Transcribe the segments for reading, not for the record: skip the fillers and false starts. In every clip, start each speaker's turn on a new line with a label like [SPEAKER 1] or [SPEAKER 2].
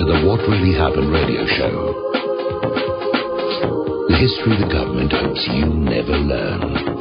[SPEAKER 1] to the What Really Happened radio show. The history the government hopes you never learn.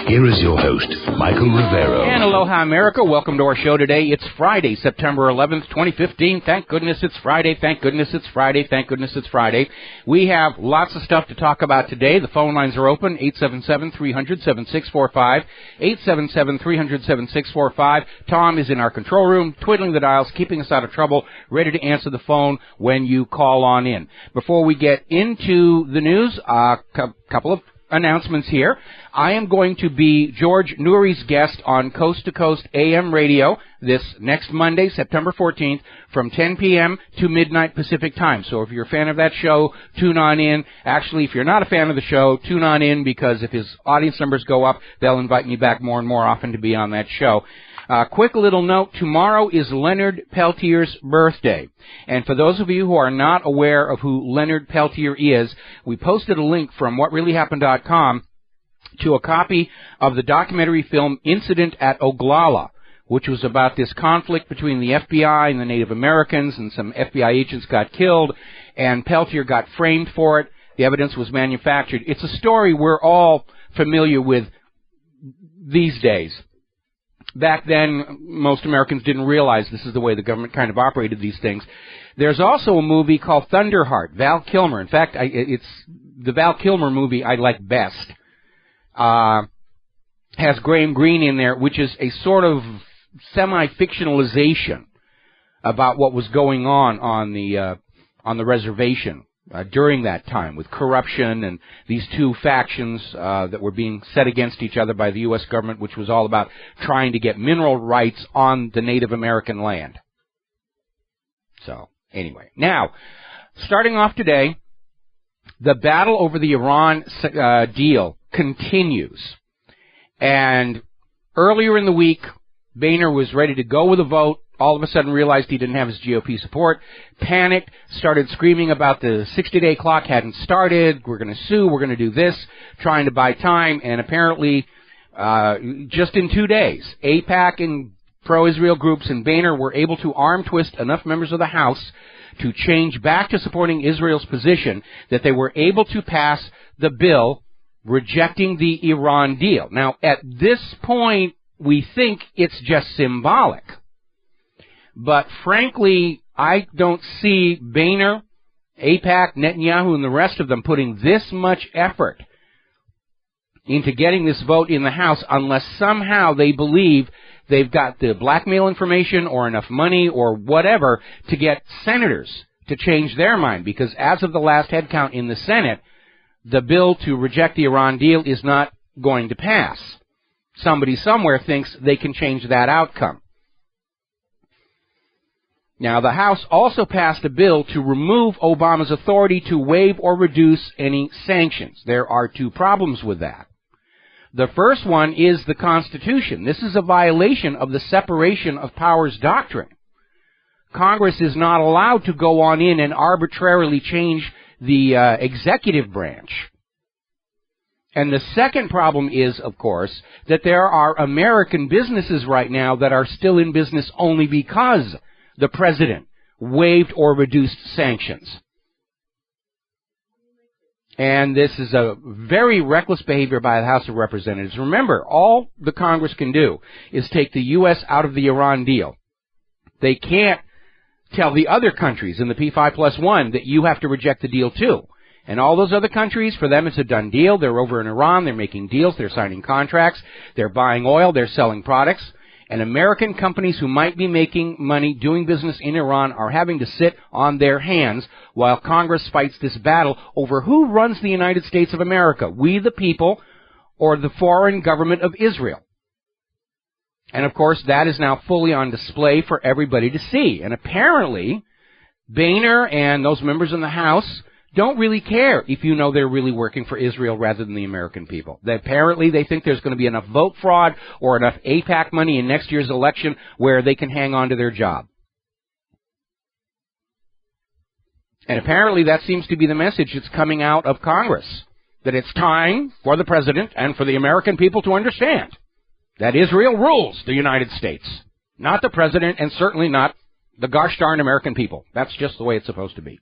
[SPEAKER 1] Here is your host, Michael Rivero.
[SPEAKER 2] And aloha, America. Welcome to our show today. It's Friday, September 11th, 2015. Thank goodness it's Friday. Thank goodness it's Friday. Thank goodness it's Friday. We have lots of stuff to talk about today. The phone lines are open, 877-300-7645, 877-300-7645. Tom is in our control room, twiddling the dials, keeping us out of trouble, ready to answer the phone when you call on in. Before we get into the news, a couple of announcements here. I am going to be George Nouri's guest on Coast to Coast AM radio this next Monday, September 14th, from 10 p.m. to midnight Pacific time. So if you're a fan of that show, tune on in. Actually, if you're not a fan of the show, tune on in, because if his audience numbers go up, they'll invite me back more and more often to be on that show. Quick little note, tomorrow is Leonard Peltier's birthday. And for those of you who are not aware of who Leonard Peltier is, we posted a link from WhatReallyHappened.com to a copy of the documentary film Incident at Oglala, which was about this conflict between the FBI and the Native Americans, and some FBI agents got killed, and Peltier got framed for it. The evidence was manufactured. It's a story we're all familiar with these days. Back then, most Americans didn't realize this is the way the government kind of operated these things. There's also a movie called Thunderheart, Val Kilmer. In fact, it's the Val Kilmer movie I like best. Has Graham Greene in there, which is a sort of semi-fictionalization about what was going on the reservation during that time, with corruption and these two factions that were being set against each other by the U.S. government, which was all about trying to get mineral rights on the Native American land. So, anyway. Now, starting off today, the battle over the Iran deal continues. And earlier in the week, Boehner was ready to go with a vote. All of a sudden realized he didn't have his GOP support, panicked, started screaming about the 60-day clock hadn't started, we're going to sue, we're going to do this, trying to buy time, and apparently just in 2 days, AIPAC and pro-Israel groups and Boehner were able to arm twist enough members of the House to change back to supporting Israel's position that they were able to pass the bill rejecting the Iran deal. Now, at this point, we think it's just symbolic. But frankly, I don't see Boehner, AIPAC, Netanyahu, and the rest of them putting this much effort into getting this vote in the House unless somehow they believe they've got the blackmail information or enough money or whatever to get senators to change their mind. Because as of the last head count in the Senate, the bill to reject the Iran deal is not going to pass. Somebody somewhere thinks they can change that outcome. Now, the House also passed a bill to remove Obama's authority to waive or reduce any sanctions. There are two problems with that. The first one is the Constitution. This is a violation of the separation of powers doctrine. Congress is not allowed to go on in and arbitrarily change the executive branch. And the second problem is, of course, that there are American businesses right now that are still in business only because the president waived or reduced sanctions. And this is a very reckless behavior by the House of Representatives. Remember, all the Congress can do is take the U.S. out of the Iran deal. They can't tell the other countries in the P5+1 that you have to reject the deal too. And all those other countries, for them it's a done deal. They're over in Iran, they're making deals, they're signing contracts, they're buying oil, they're selling products. And American companies who might be making money doing business in Iran are having to sit on their hands while Congress fights this battle over who runs the United States of America, we the people or the foreign government of Israel. And of course, that is now fully on display for everybody to see. And apparently, Boehner and those members in the House don't really care if you know they're really working for Israel rather than the American people. Apparently, they think there's going to be enough vote fraud or enough AIPAC money in next year's election where they can hang on to their job. And apparently, that seems to be the message that's coming out of Congress, that it's time for the President and for the American people to understand that Israel rules the United States, not the President and certainly not The gosh darn American people. That's just the way it's supposed to be.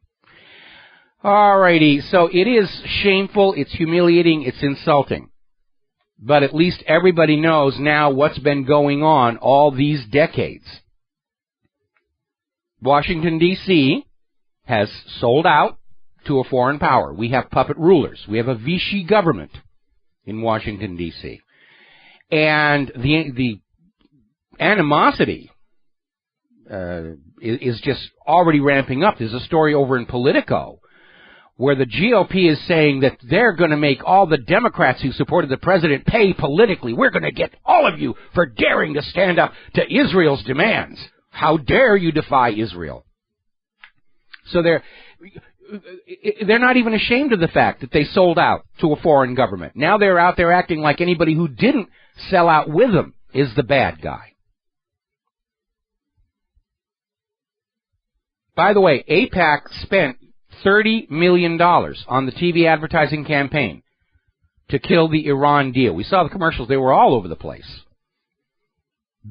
[SPEAKER 2] Alrighty, so it is shameful, it's humiliating, it's insulting. But at least everybody knows now what's been going on all these decades. Washington, D.C. has sold out to a foreign power. We have puppet rulers. We have a Vichy government in Washington, D.C. And the animosity is just already ramping up. There's a story over in Politico where the GOP is saying that they're going to make all the Democrats who supported the president pay politically. We're going to get all of you for daring to stand up to Israel's demands. How dare you defy Israel? So they're not even ashamed of the fact that they sold out to a foreign government. Now they're out there acting like anybody who didn't sell out with them is the bad guy. By the way, AIPAC spent $30 million on the TV advertising campaign to kill the Iran deal. We saw the commercials. They were all over the place.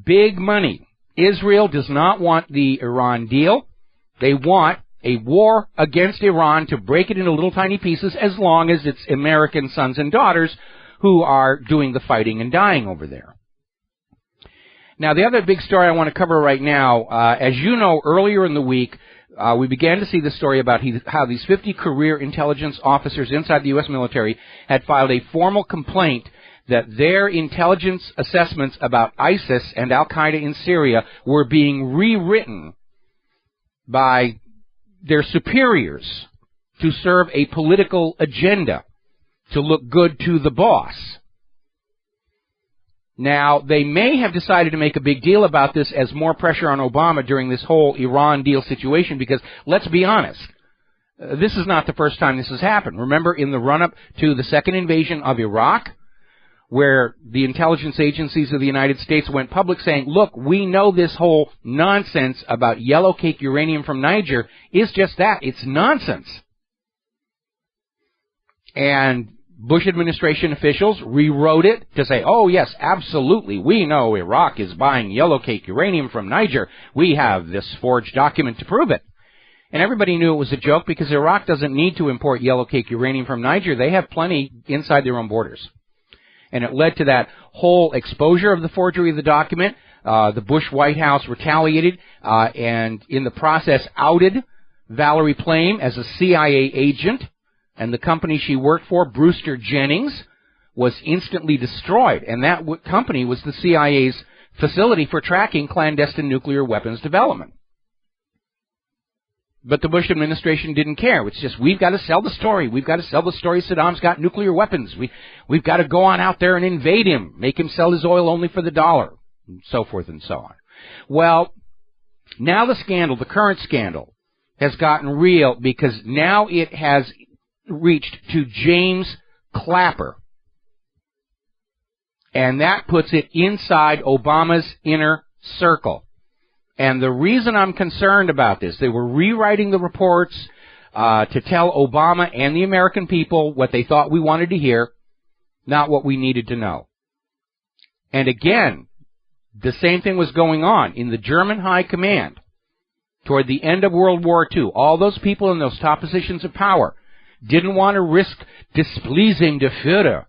[SPEAKER 2] Big money. Israel does not want the Iran deal. They want a war against Iran to break it into little tiny pieces as long as it's American sons and daughters who are doing the fighting and dying over there. Now, the other big story I want to cover right now, as you know, earlier in the week, we began to see the story about how these 50 career intelligence officers inside the U.S. military had filed a formal complaint that their intelligence assessments about ISIS and Al-Qaeda in Syria were being rewritten by their superiors to serve a political agenda, to look good to the boss. Now, they may have decided to make a big deal about this as more pressure on Obama during this whole Iran deal situation because, let's be honest, this is not the first time this has happened. Remember in the run-up to the second invasion of Iraq, where the intelligence agencies of the United States went public saying, look, we know this whole nonsense about yellow cake uranium from Niger is just that. It's nonsense. And Bush administration officials rewrote it to say, oh, yes, absolutely, we know Iraq is buying yellow cake uranium from Niger. We have this forged document to prove it. And everybody knew it was a joke because Iraq doesn't need to import yellow cake uranium from Niger. They have plenty inside their own borders. And it led to that whole exposure of the forgery of the document. The Bush White House retaliated and in the process outed Valerie Plame as a CIA agent. And the company she worked for, Brewster Jennings, was instantly destroyed. And that company was the CIA's facility for tracking clandestine nuclear weapons development. But the Bush administration didn't care. It's just, we've got to sell the story. We've got to sell the story Saddam's got nuclear weapons. We've got to go on out there and invade him, make him sell his oil only for the dollar, and so forth and so on. Well, now the scandal, the current scandal, has gotten real because now it has reached to James Clapper. And that puts it inside Obama's inner circle. And the reason I'm concerned about this, they were rewriting the reports to tell Obama and the American people what they thought we wanted to hear, not what we needed to know. And again, the same thing was going on in the German High Command toward the end of World War II. All those people in those top positions of power didn't want to risk displeasing the Führer.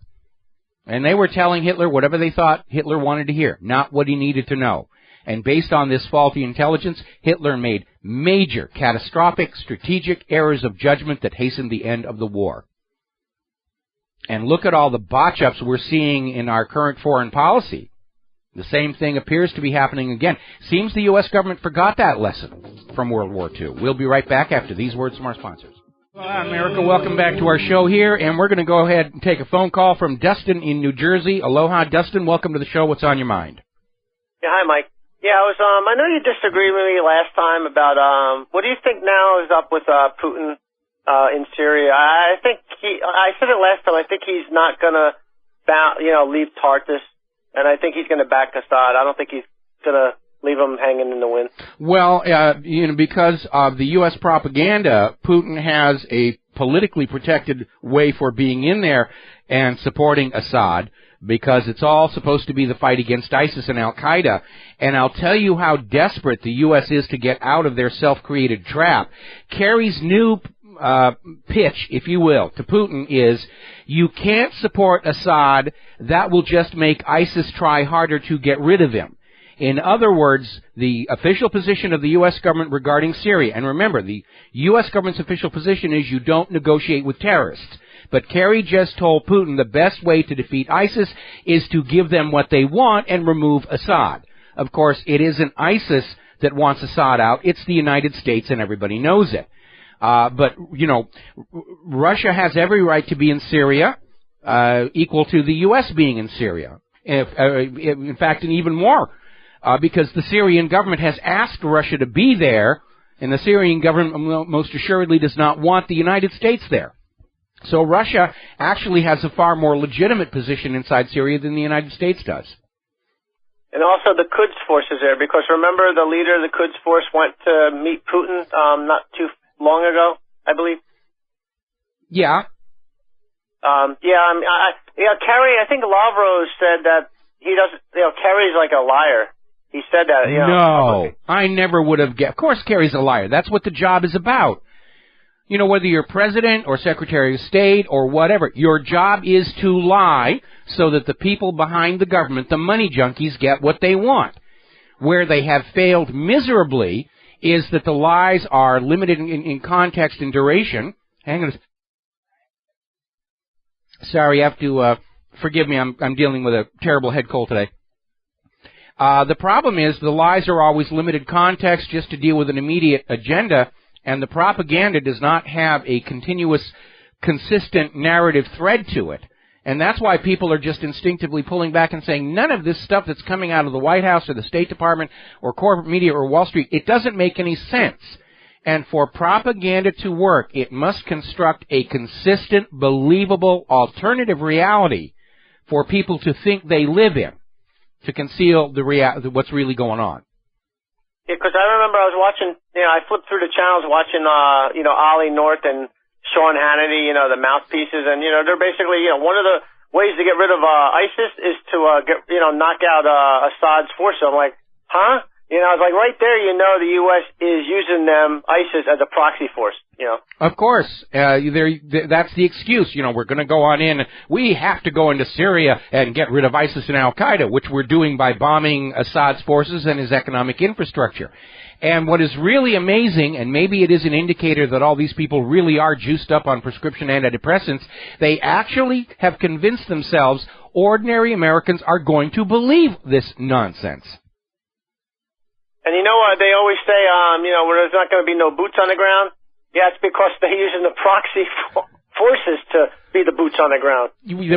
[SPEAKER 2] And they were telling Hitler whatever they thought Hitler wanted to hear, not what he needed to know. And based on this faulty intelligence, Hitler made major, catastrophic, strategic errors of judgment that hastened the end of the war. And look at all the botch-ups we're seeing in our current foreign policy. The same thing appears to be happening again. Seems the U.S. government forgot that lesson from World War II. We'll be right back after these words from our sponsors. Well, America, welcome back to our show here, and we're going to go ahead and take a phone call from Dustin in New Jersey. Aloha, Dustin. Welcome to the show. What's on your mind?
[SPEAKER 3] Yeah, hi, Mike. Yeah, I know you disagreed with me last time about, what do you think now is up with, Putin, in Syria? I think I said it last time, I think he's not gonna, leave Tartus, and I think he's gonna back Assad. I don't think he's gonna leave him hanging in the wind.
[SPEAKER 2] Well, because of the U.S. propaganda, Putin has a politically protected way for being in there and supporting Assad. because it's all supposed to be the fight against ISIS and Al-Qaeda. And I'll tell you how desperate the U.S. is to get out of their self-created trap. Kerry's new pitch, if you will, to Putin is, you can't support Assad. That will just make ISIS try harder to get rid of him. In other words, the official position of the U.S. government regarding Syria, and remember, the U.S. government's official position is you don't negotiate with terrorists. But Kerry just told Putin the best way to defeat ISIS is to give them what they want and remove Assad. Of course, it isn't ISIS that wants Assad out. It's the United States, and everybody knows it. But, you know, Russia has every right to be in Syria, equal to the U.S. being in Syria. In fact, and even more. Because the Syrian government has asked Russia to be there, and the Syrian government most assuredly does not want the United States there. So Russia actually has a far more legitimate position inside Syria than the United States does.
[SPEAKER 3] And also the Quds forces there, because remember the leader of the Quds force went to meet Putin not too long ago, I believe.
[SPEAKER 2] Yeah.
[SPEAKER 3] Kerry, I think Lavrov said that he doesn't, Kerry's like a liar. He said that,
[SPEAKER 2] No, I never would have guessed. Of course Kerry's a liar. That's what the job is about. You know, whether you're president or secretary of state or whatever, your job is to lie so that the people behind the government, the money junkies, get what they want. Where they have failed miserably is that the lies are limited in context and duration. Hang on. Sorry, you have to forgive me. I'm dealing with a terrible head cold today. The problem is the lies are always limited context just to deal with an immediate agenda, and the propaganda does not have a continuous, consistent narrative thread to it. And that's why people are just instinctively pulling back and saying none of this stuff that's coming out of the White House or the State Department or corporate media or Wall Street, it doesn't make any sense. And for propaganda to work, it must construct a consistent, believable, alternative reality for people to think they live in, to conceal what's really going on.
[SPEAKER 3] Yeah, because I remember I was watching, I flipped through the channels watching, Ollie North and Sean Hannity, the mouthpieces, and, they're basically, one of the ways to get rid of ISIS is to, knock out Assad's forces. I'm like, huh? I was like, right there, the U.S. is using ISIS as a proxy force, Of course.
[SPEAKER 2] That's the excuse. We're going to go on in. We have to go into Syria and get rid of ISIS and Al-Qaeda, which we're doing by bombing Assad's forces and his economic infrastructure. And what is really amazing, and maybe it is an indicator that all these people really are juiced up on prescription antidepressants, they actually have convinced themselves ordinary Americans are going to believe this nonsense.
[SPEAKER 3] And you know what? They always say, where there's not going to be no boots on the ground. Yeah, it's because they're using the proxy forces to be the boots on the ground.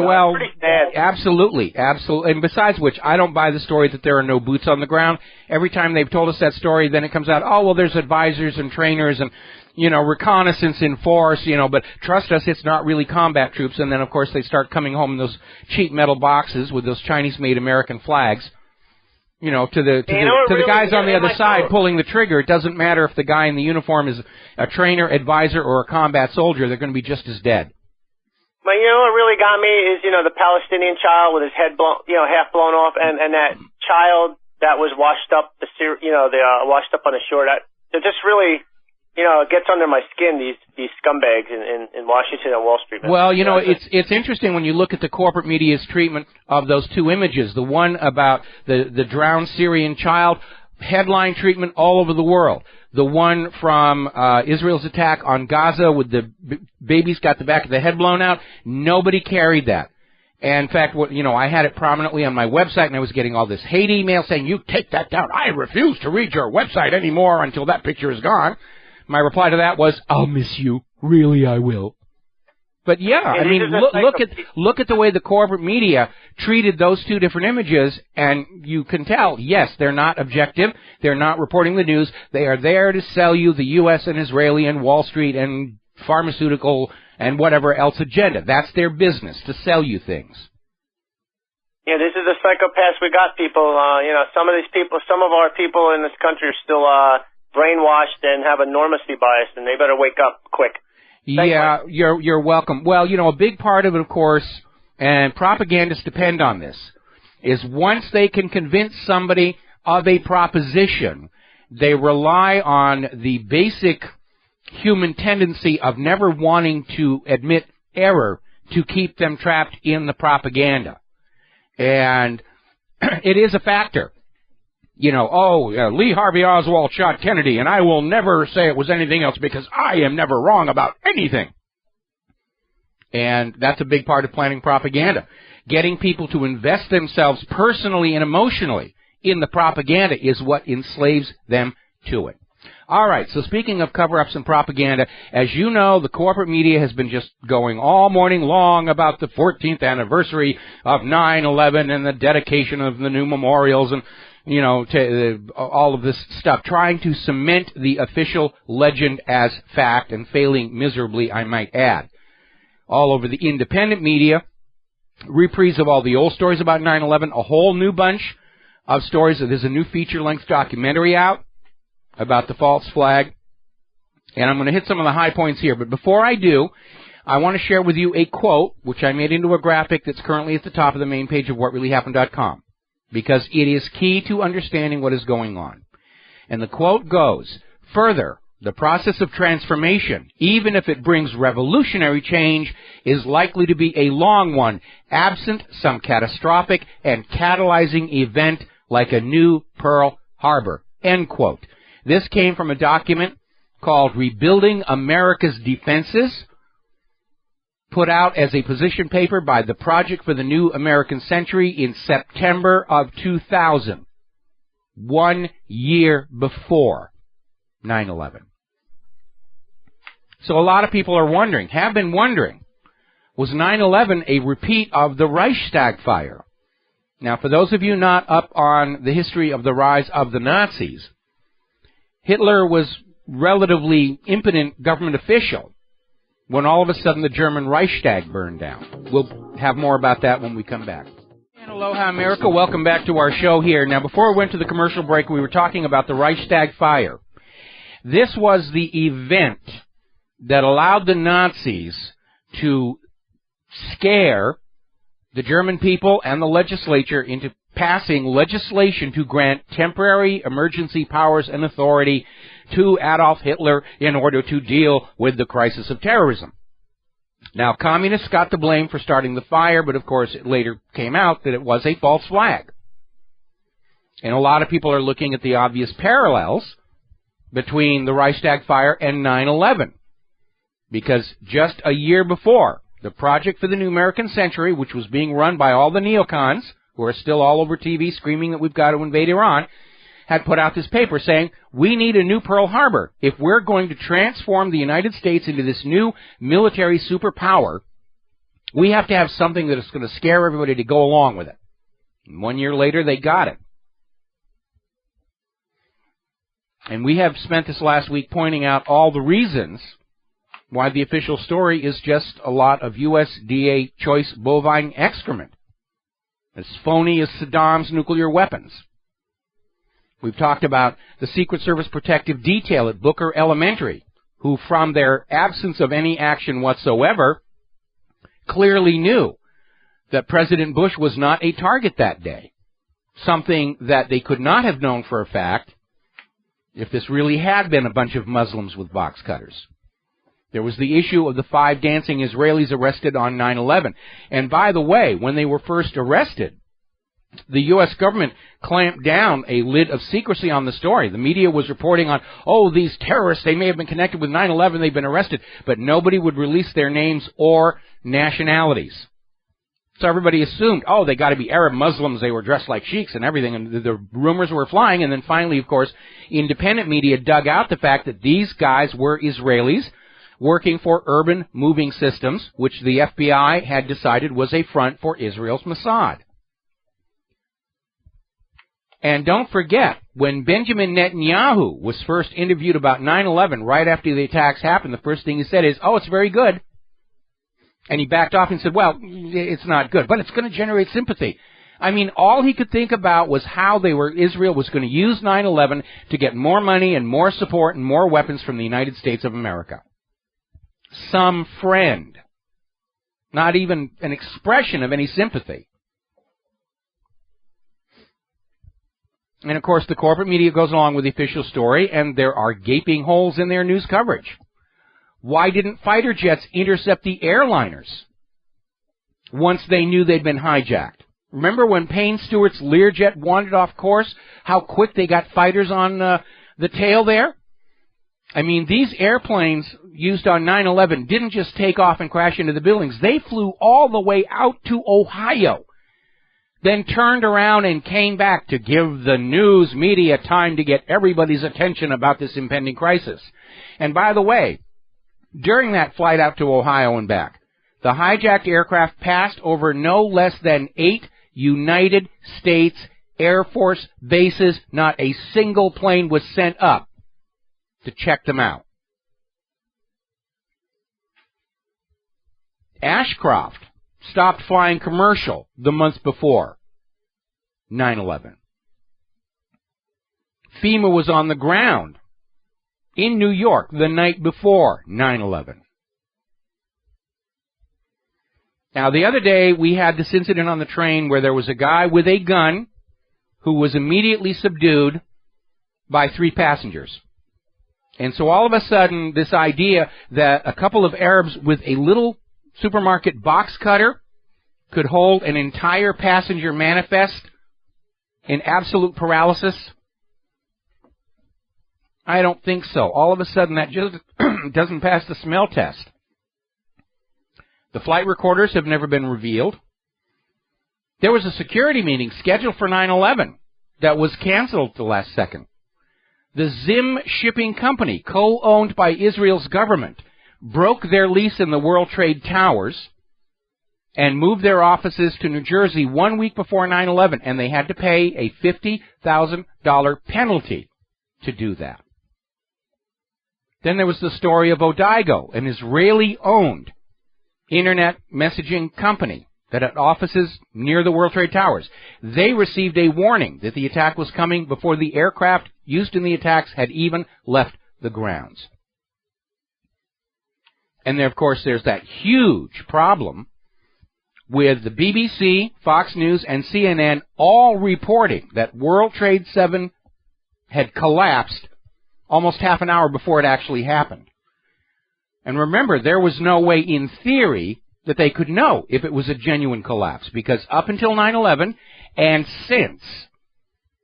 [SPEAKER 2] Well,
[SPEAKER 3] pretty bad.
[SPEAKER 2] Absolutely. And besides which, I don't buy the story that there are no boots on the ground. Every time they've told us that story, then it comes out, oh, well, there's advisors and trainers and, reconnaissance in force, but trust us, it's not really combat troops. And then, of course, they start coming home in those cheap metal boxes with those Chinese-made American flags. To the guys on the other side pulling the trigger. It doesn't matter if the guy in the uniform is a trainer, advisor, or a combat soldier. They're going to be just as dead.
[SPEAKER 3] But what really got me is, the Palestinian child with his head half blown off, and that child that was washed up, washed up on the shore. It just really, it gets under my skin, these scumbags in Washington and Wall Street.
[SPEAKER 2] Well, it's interesting when you look at the corporate media's treatment of those two images. The one about the drowned Syrian child, headline treatment all over the world. The one from Israel's attack on Gaza with the baby's got the back of the head blown out, nobody carried that. And in fact, I had it prominently on my website, and I was getting all this hate email saying, you take that down. I refuse to read your website anymore until that picture is gone. My reply to that was, I'll miss you. Really, I will. But yeah, look at the way the corporate media treated those two different images, and you can tell, yes, they're not objective. They're not reporting the news. They are there to sell you the U.S. and Israeli and Wall Street and pharmaceutical and whatever else agenda. That's their business, to sell you things.
[SPEAKER 3] Yeah, this is the psychopaths we got, people. Some of these people, some of our people in this country are still brainwashed and have a normacy bias, and they better wake up quick.
[SPEAKER 2] Yeah, you're welcome. Well, a big part of it, of course, and propagandists depend on this, is once they can convince somebody of a proposition, they rely on the basic human tendency of never wanting to admit error to keep them trapped in the propaganda. And it is a factor. You know, Lee Harvey Oswald shot Kennedy, and I will never say it was anything else because I am never wrong about anything. And that's a big part of planning propaganda. Getting people to invest themselves personally and emotionally in the propaganda is what enslaves them to it. All right, so speaking of cover-ups and propaganda, as you know, the corporate media has been just going all morning long about the 14th anniversary of 9/11 and the dedication of the new memorials and, you know, all of this stuff, trying to cement the official legend as fact and failing miserably, I might add. All over the independent media, reprise of all the old stories about 9/11, a whole new bunch of stories. There's a new feature-length documentary out about the false flag, and I'm going to hit some of the high points here. But before I do, I want to share with you a quote, which I made into a graphic that's currently at the top of the main page of WhatReallyHappened.com, because it is key to understanding what is going on. And the quote goes, "Further, the process of transformation, even if it brings revolutionary change, is likely to be a long one, absent some catastrophic and catalyzing event like a new Pearl Harbor." End quote. This came from a document called Rebuilding America's Defenses, put out as a position paper by the Project for the New American Century in September of 2000, 1 year before 9/11. So a lot of people are wondering, have been wondering, was 9/11 a repeat of the Reichstag fire? Now, for those of you not up on the history of the rise of the Nazis, Hitler was relatively impotent government official when all of a sudden the German Reichstag burned down. We'll have more about that when we come back. And aloha, America. Welcome back to our show here. Now, before we went to the commercial break, we were talking about the Reichstag fire. This was the event that allowed the Nazis to scare the German people and the legislature into passing legislation to grant temporary emergency powers and authority to Adolf Hitler in order to deal with the crisis of terrorism. Now, communists got the blame for starting the fire, but of course it later came out that it was a false flag. And a lot of people are looking at the obvious parallels between the Reichstag fire and 9/11. Because just a year before, the Project for the New American Century, which was being run by all the neocons, who are still all over TV screaming that we've got to invade Iran, had put out this paper saying, we need a new Pearl Harbor. If we're going to transform the United States into this new military superpower, we have to have something that is going to scare everybody to go along with it. And 1 year later, they got it. And we have spent this last week pointing out all the reasons why the official story is just a lot of USDA choice bovine excrement, as phony as Saddam's nuclear weapons. We've talked about the Secret Service protective detail at Booker Elementary, who from their absence of any action whatsoever, clearly knew that President Bush was not a target that day, something that they could not have known for a fact if this really had been a bunch of Muslims with box cutters. There was the issue of the 5 dancing Israelis arrested on 9/11. And by the way, when they were first arrested, the U.S. government clamped down a lid of secrecy on the story. The media was reporting on, these terrorists, they may have been connected with 9/11, they've been arrested, but nobody would release their names or nationalities. So everybody assumed, they got to be Arab Muslims, they were dressed like sheiks and everything, and the rumors were flying. And then finally, of course, independent media dug out the fact that these guys were Israelis working for Urban Moving Systems, which the FBI had decided was a front for Israel's Mossad. And don't forget, when Benjamin Netanyahu was first interviewed about 9/11, right after the attacks happened, the first thing he said is, it's very good. And he backed off and said, it's not good, but it's going to generate sympathy. I mean, all he could think about was how Israel was going to use 9/11 to get more money and more support and more weapons from the United States of America. Some friend Not even an expression of any sympathy. And, of course, the corporate media goes along with the official story, and there are gaping holes in their news coverage. Why didn't fighter jets intercept the airliners once they knew they'd been hijacked? Remember when Payne Stewart's Learjet wandered off course, how quick they got fighters on the tail there? I mean, these airplanes used on 9/11 didn't just take off and crash into the buildings. They flew all the way out to Ohio, then turned around and came back to give the news media time to get everybody's attention about this impending crisis. And by the way, during that flight out to Ohio and back, the hijacked aircraft passed over no less than 8 United States Air Force bases. Not a single plane was sent up to check them out. Ashcroft stopped flying commercial the month before 9/11. FEMA was on the ground in New York the night before 9/11. Now, the other day, we had this incident on the train where there was a guy with a gun who was immediately subdued by 3 passengers. And so all of a sudden, this idea that a couple of Arabs with a little supermarket box cutter could hold an entire passenger manifest in absolute paralysis, I don't think so. All of a sudden, that just doesn't pass the smell test. The flight recorders have never been revealed. There was a security meeting scheduled for 9/11 that was canceled at the last second. The Zim Shipping Company, co-owned by Israel's government, broke their lease in the World Trade Towers and moved their offices to New Jersey 1 week before 9/11, and they had to pay a $50,000 penalty to do that. Then there was the story of Odigo, an Israeli-owned internet messaging company that had offices near the World Trade Towers. They received a warning that the attack was coming before the aircraft used in the attacks had even left the grounds. And there, of course, there's that huge problem with the BBC, Fox News, and CNN all reporting that World Trade 7 had collapsed almost half an hour before it actually happened. And remember, there was no way in theory that they could know if it was a genuine collapse, because up until 9/11 and since,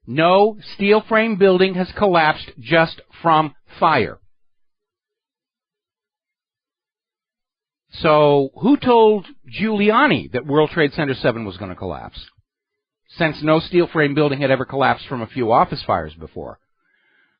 [SPEAKER 2] no steel frame building has collapsed just from fire. So who told Giuliani that World Trade Center 7 was going to collapse, since no steel frame building had ever collapsed from a few office fires before?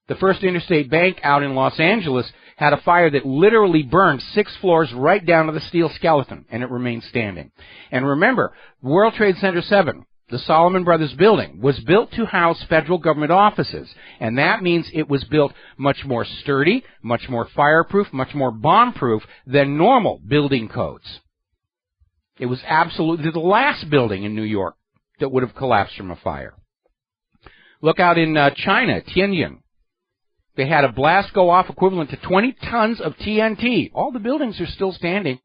[SPEAKER 2] The First Interstate Bank out in Los Angeles had a fire that literally burned 6 floors right down to the steel skeleton, and it remained standing. And remember, World Trade Center 7, the Salomon Brothers building, was built to house federal government offices, and that means it was built much more sturdy, much more fireproof, much more bomb-proof than normal building codes. It was absolutely the last building in New York that would have collapsed from a fire. Look out in China, Tianjin. They had a blast go off equivalent to 20 tons of TNT. All the buildings are still standing.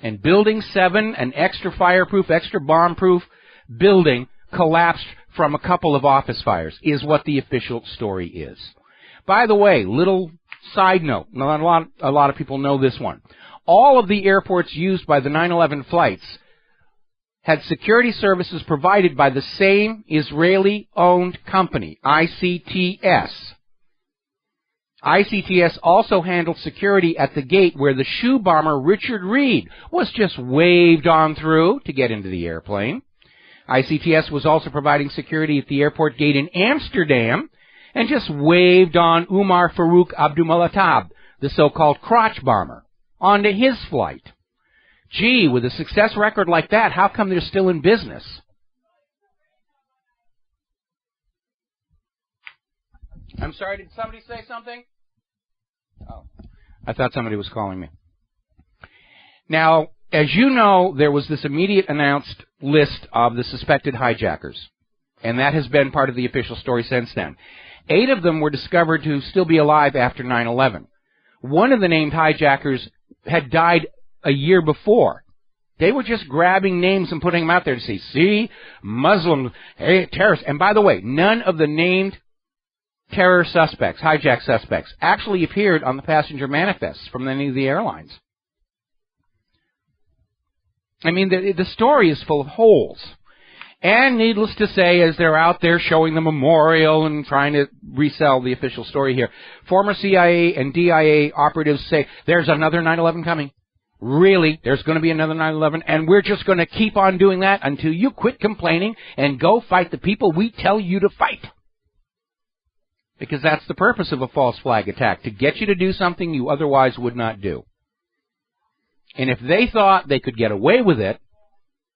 [SPEAKER 2] And Building 7, an extra fireproof, extra bomb-proof building, collapsed from a couple of office fires, is what the official story is. By the way, little side note, not a lot of people know this one. All of the airports used by the 9/11 flights had security services provided by the same Israeli-owned company, ICTS. ICTS also handled security at the gate where the shoe bomber Richard Reed was just waved on through to get into the airplane. ICTS was also providing security at the airport gate in Amsterdam and just waved on Umar Farouk Abdulmalatab, the so-called crotch bomber, onto his flight. Gee, with a success record like that, how come they're still in business? I'm sorry, did somebody say something? Oh, I thought somebody was calling me. Now, as you know, there was this immediate announced list of the suspected hijackers, and that has been part of the official story since then. 8 of them were discovered to still be alive after 9/11. One of the named hijackers had died a year before. They were just grabbing names and putting them out there to say, see, Muslims, hey, terrorists. And by the way, none of the named terror suspects, hijack suspects, actually appeared on the passenger manifests from any of the airlines. I mean, the story is full of holes. And needless to say, as they're out there showing the memorial and trying to resell the official story here, former CIA and DIA operatives say, there's another 9/11 coming. Really, there's going to be another 9/11, and we're just going to keep on doing that until you quit complaining and go fight the people we tell you to fight. Because that's the purpose of a false flag attack, to get you to do something you otherwise would not do. And if they thought they could get away with it,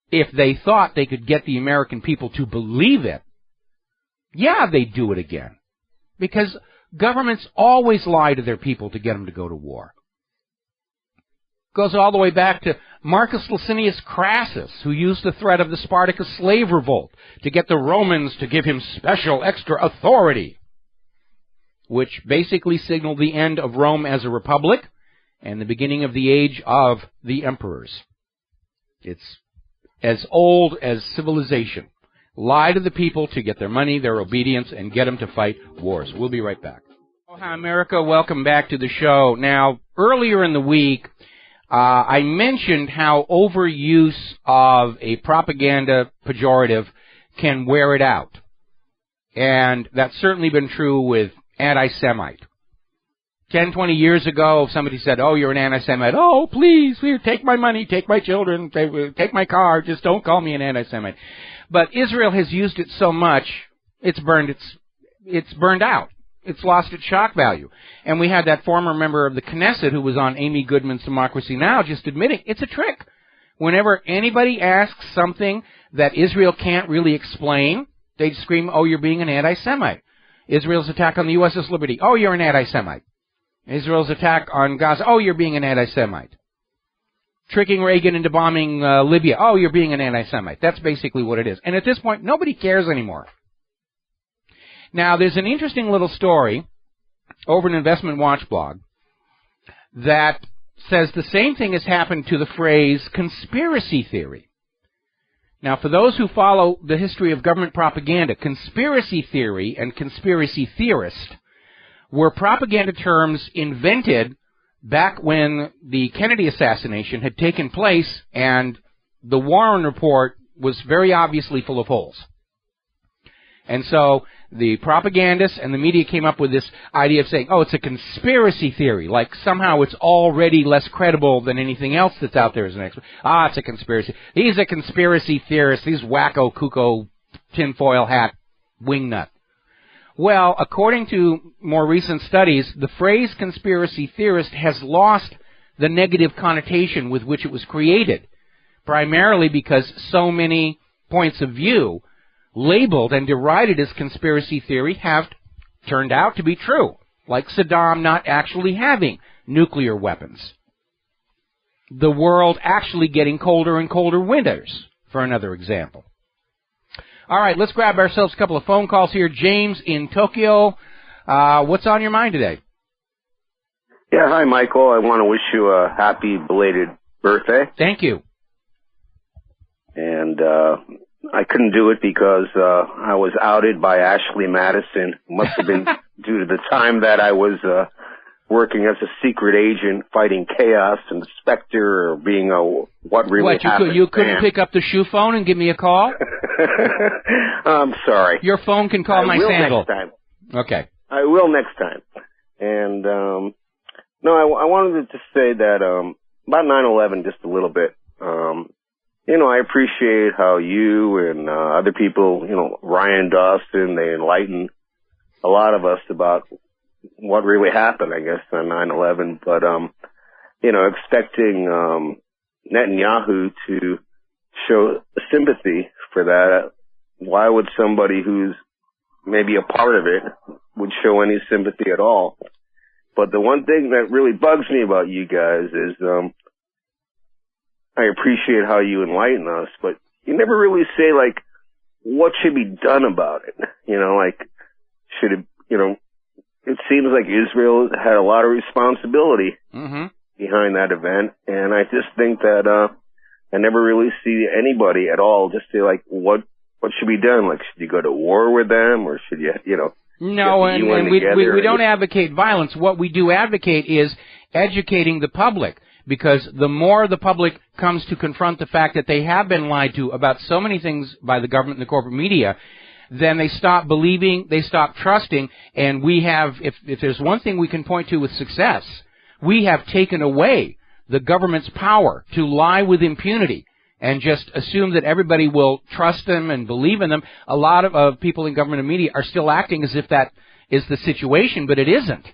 [SPEAKER 2] if they thought they could get the American people to believe it, yeah, they'd do it again. Because governments always lie to their people to get them to go to war. Goes all the way back to Marcus Licinius Crassus, who used the threat of the Spartacus slave revolt to get the Romans to give him special extra authority, which basically signaled the end of Rome as a republic and the beginning of the age of the emperors. It's as old as civilization. Lie to the people to get their money, their obedience, and get them to fight wars. We'll be right back. Aloha, America. Welcome back to the show. Now, earlier in the week, I mentioned how overuse of a propaganda pejorative can wear it out. And that's certainly been true with anti-Semite. 10, 20 years ago, if somebody said, oh, you're an anti-Semite, oh, please, here, take my money, take my children, take my car, just don't call me an anti-Semite. But Israel has used it so much, it's burned out. It's lost its shock value. And we had that former member of the Knesset who was on Amy Goodman's Democracy Now! Just admitting it's a trick. Whenever anybody asks something that Israel can't really explain, they'd scream, oh, you're being an anti-Semite. Israel's attack on the U.S.'s liberty, oh, you're an anti-Semite. Israel's attack on Gaza, oh, you're being an anti-Semite. Tricking Reagan into bombing Libya, oh, you're being an anti-Semite. That's basically what it is. And at this point, nobody cares anymore. Now, there's an interesting little story over an Investment Watch blog that says the same thing has happened to the phrase conspiracy theory. Now, for those who follow the history of government propaganda, conspiracy theory and conspiracy theorist were propaganda terms invented back when the Kennedy assassination had taken place and the Warren Report was very obviously full of holes. And so the propagandists and the media came up with this idea of saying, oh, it's a conspiracy theory, like somehow it's already less credible than anything else that's out there as an expert. Ah, it's a conspiracy. These are conspiracy theorists, these wacko, cuckoo, tinfoil hat, wingnut. Well, according to more recent studies, the phrase conspiracy theorist has lost the negative connotation with which it was created, primarily because so many points of view labeled and derided as conspiracy theory have turned out to be true, like Saddam not actually having nuclear weapons. The world actually getting colder and colder winters, for another example. All right, let's grab ourselves a couple of phone calls here. James in Tokyo, what's on your mind today?
[SPEAKER 4] Yeah, hi, Michael. I want to wish you a happy belated birthday.
[SPEAKER 2] Thank you.
[SPEAKER 4] And I couldn't do it because I was outed by Ashley Madison. It must have been due to the time that I was working as a secret agent fighting chaos and Spectre, or being a What Really Happened.
[SPEAKER 2] You couldn't pick up the shoe phone and give me a call?
[SPEAKER 4] I'm sorry.
[SPEAKER 2] Your phone can call my sandal.
[SPEAKER 4] Next time.
[SPEAKER 2] Okay.
[SPEAKER 4] I will next time. And no, I wanted to say that about 9/11 just a little bit. I appreciate how you and other people, Ryan Dawson, they enlighten a lot of us about what really happened, I guess, on 9/11. But, expecting Netanyahu to show sympathy for that, why would somebody who's maybe a part of it would show any sympathy at all? But the one thing that really bugs me about you guys is I appreciate how you enlighten us, but you never really say, like, what should be done about it. Should it, it seems like Israel had a lot of responsibility.
[SPEAKER 2] Mm-hmm.
[SPEAKER 4] behind that event, and I just think that I never really see anybody at all just say, like, what should be done? Like, should you go to war with them, or should you,
[SPEAKER 2] No, and we don't advocate violence. What we do advocate is educating the public, because the more the public comes to confront the fact that they have been lied to about so many things by the government and the corporate media, then they stop believing, they stop trusting, and we have, if there's one thing we can point to with success, we have taken away the government's power to lie with impunity and just assume that everybody will trust them and believe in them. A lot of people in government and media are still acting as if that is the situation, but it isn't.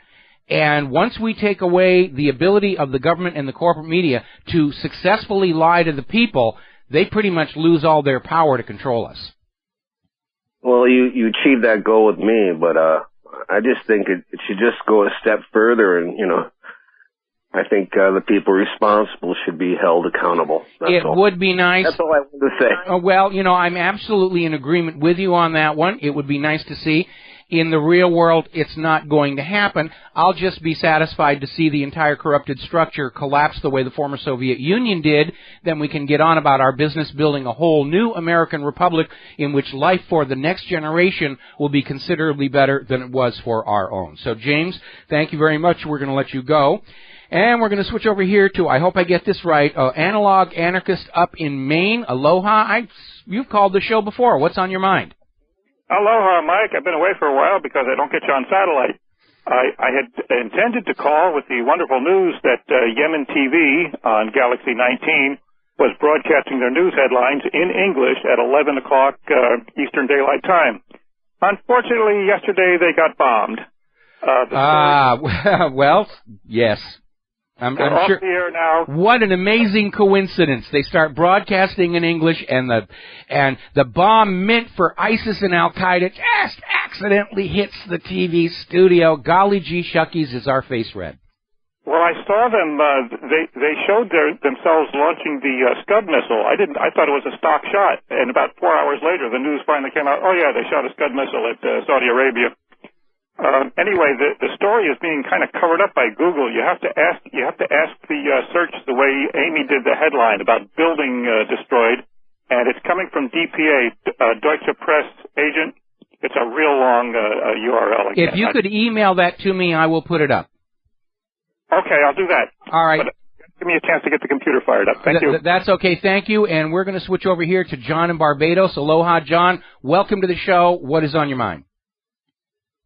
[SPEAKER 2] And once we take away the ability of the government and the corporate media to successfully lie to the people, they pretty much lose all their power to control us.
[SPEAKER 4] Well, you achieved that goal with me, but I just think it should just go a step further, and, I think the people responsible should be held accountable. It
[SPEAKER 2] would be nice.
[SPEAKER 4] That's all I want to say.
[SPEAKER 2] Well, I'm absolutely in agreement with you on that one. It would be nice to see. In the real world, it's not going to happen. I'll just be satisfied to see the entire corrupted structure collapse the way the former Soviet Union did. Then we can get on about our business, building a whole new American republic in which life for the next generation will be considerably better than it was for our own. So, James, thank you very much. We're going to let you go. And we're going to switch over here to, I hope I get this right, Analog Anarchist up in Maine. Aloha. You've called the show before. What's on your mind?
[SPEAKER 5] Aloha, Mike. I've been away for a while because I don't get you on satellite. I had intended to call with the wonderful news that Yemen TV on Galaxy 19 was broadcasting their news headlines in English at 11 o'clock Eastern Daylight Time. Unfortunately, yesterday they got bombed.
[SPEAKER 2] Well, yes. I'm
[SPEAKER 5] off
[SPEAKER 2] sure.
[SPEAKER 5] The air now.
[SPEAKER 2] What an amazing coincidence! They start broadcasting in English, and the bomb meant for ISIS and Al Qaeda just accidentally hits the TV studio. Golly gee shuckies, is our face red?
[SPEAKER 5] Well, I saw them. They showed themselves launching the Scud missile. I thought it was a stock shot, and about 4 hours later, the news finally came out. Oh yeah, they shot a Scud missile at Saudi Arabia. Anyway, the story is being kind of covered up by Google. You have to ask the search the way Amy did the headline about building destroyed, and it's coming from DPA, Deutsche Press agent. It's a real long URL.
[SPEAKER 2] If you could email that to me, I will put it up.
[SPEAKER 5] Okay, I'll do that.
[SPEAKER 2] All right.
[SPEAKER 5] But give me a chance to get the computer fired up. Thank you.
[SPEAKER 2] That's okay. Thank you. And we're going to switch over here to John in Barbados. Aloha, John. Welcome to the show. What is on your mind?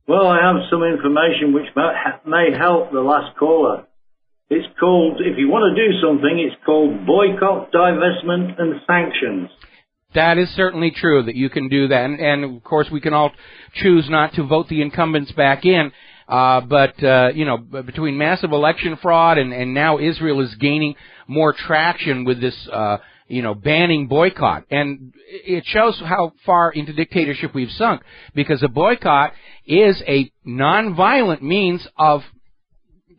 [SPEAKER 6] Well, I have some information which may help the last caller. It's called, if you want to do something, it's called boycott, divestment, and sanctions.
[SPEAKER 2] That is certainly true that you can do that. And of course, we can all choose not to vote the incumbents back in. But between massive election fraud and now Israel is gaining more traction with this, banning boycott. And it shows how far into dictatorship we've sunk, because a boycott is a nonviolent means of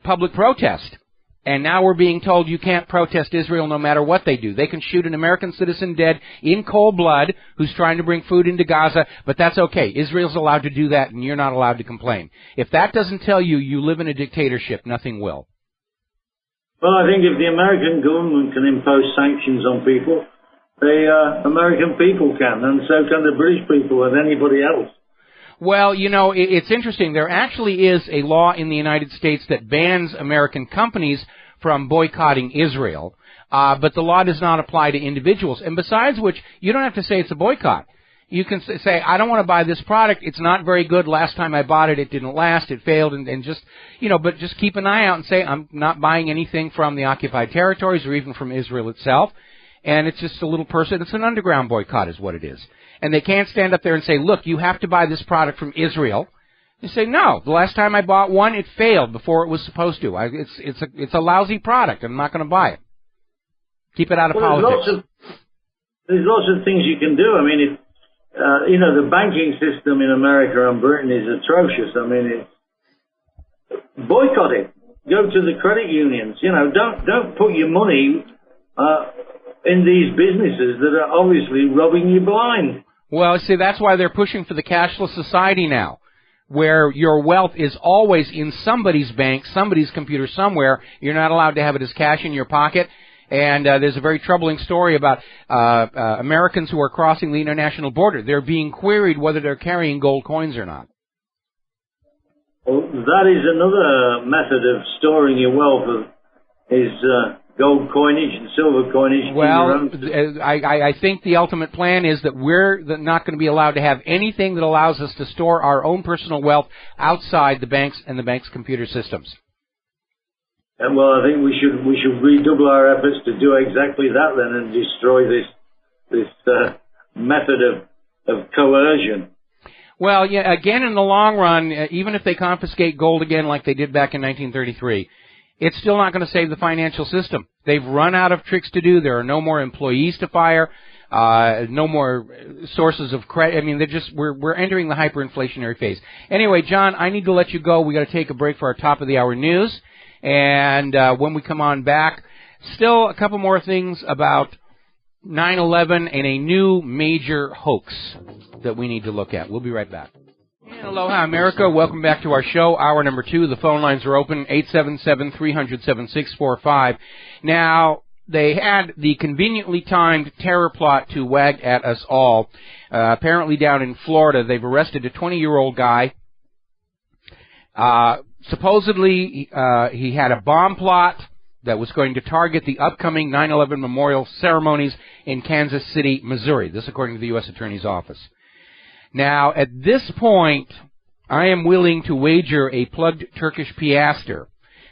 [SPEAKER 2] public protest. And now we're being told you can't protest Israel no matter what they do. They can shoot an American citizen dead in cold blood who's trying to bring food into Gaza, but that's okay. Israel's allowed to do that, and you're not allowed to complain. If that doesn't tell you you live in a dictatorship, nothing will.
[SPEAKER 6] Well, I think if the American government can impose sanctions on people, the American people can, and so can the British people and anybody else.
[SPEAKER 2] Well, it's interesting. There actually is a law in the United States that bans American companies from boycotting Israel, but the law does not apply to individuals. And besides which, you don't have to say it's a boycott. You can say, I don't want to buy this product. It's not very good. Last time I bought it, it didn't last. It failed. And just, but just keep an eye out and say, I'm not buying anything from the occupied territories or even from Israel itself. And it's just a little person. It's an underground boycott is what it is. And they can't stand up there and say, look, you have to buy this product from Israel. You say, no, the last time I bought one, it failed before it was supposed to. It's a lousy product. I'm not going to buy it. Keep it out of politics.
[SPEAKER 6] There's lots of things you can do. I mean, if the banking system in America and Britain is atrocious. I mean, boycott it. Go to the credit unions. Don't put your money in these businesses that are obviously robbing you blind.
[SPEAKER 2] Well, see, that's why they're pushing for the cashless society now. where your wealth is always in somebody's bank, somebody's computer somewhere. You're not allowed to have it as cash in your pocket. And there's a very troubling story about Americans who are crossing the international border. They're being queried whether they're carrying gold coins or not.
[SPEAKER 6] Well, that is another method of storing your wealth, is gold coinage and silver coinage.
[SPEAKER 2] Well, I think the ultimate plan is that we're not going to be allowed to have anything that allows us to store our own personal wealth outside the banks and the bank's computer systems.
[SPEAKER 6] And well, I think we should redouble our efforts to do exactly that then, and destroy this method of coercion.
[SPEAKER 2] Well, yeah, again, in the long run, even if they confiscate gold again like they did back in 1933, it's still not going to save the financial system. They've run out of tricks to do. There are no more employees to fire, no more sources of credit. I mean, we're entering the hyperinflationary phase. Anyway, John, I need to let you go. We got to take a break for our top of the hour news. And when we come on back, still a couple more things about 9/11 and a new major hoax that we need to look at. We'll be right back. And aloha, America. Welcome back to our show, hour number 2. The phone lines are open, 877-300-7645. Now, they had the conveniently timed terror plot to wag at us all. Apparently down in Florida, they've arrested a 20-year-old guy. Supposedly, he had a bomb plot that was going to target the upcoming 9/11 memorial ceremonies in Kansas City, Missouri. This according to the U.S. Attorney's Office. Now, at this point, I am willing to wager a plugged Turkish piastre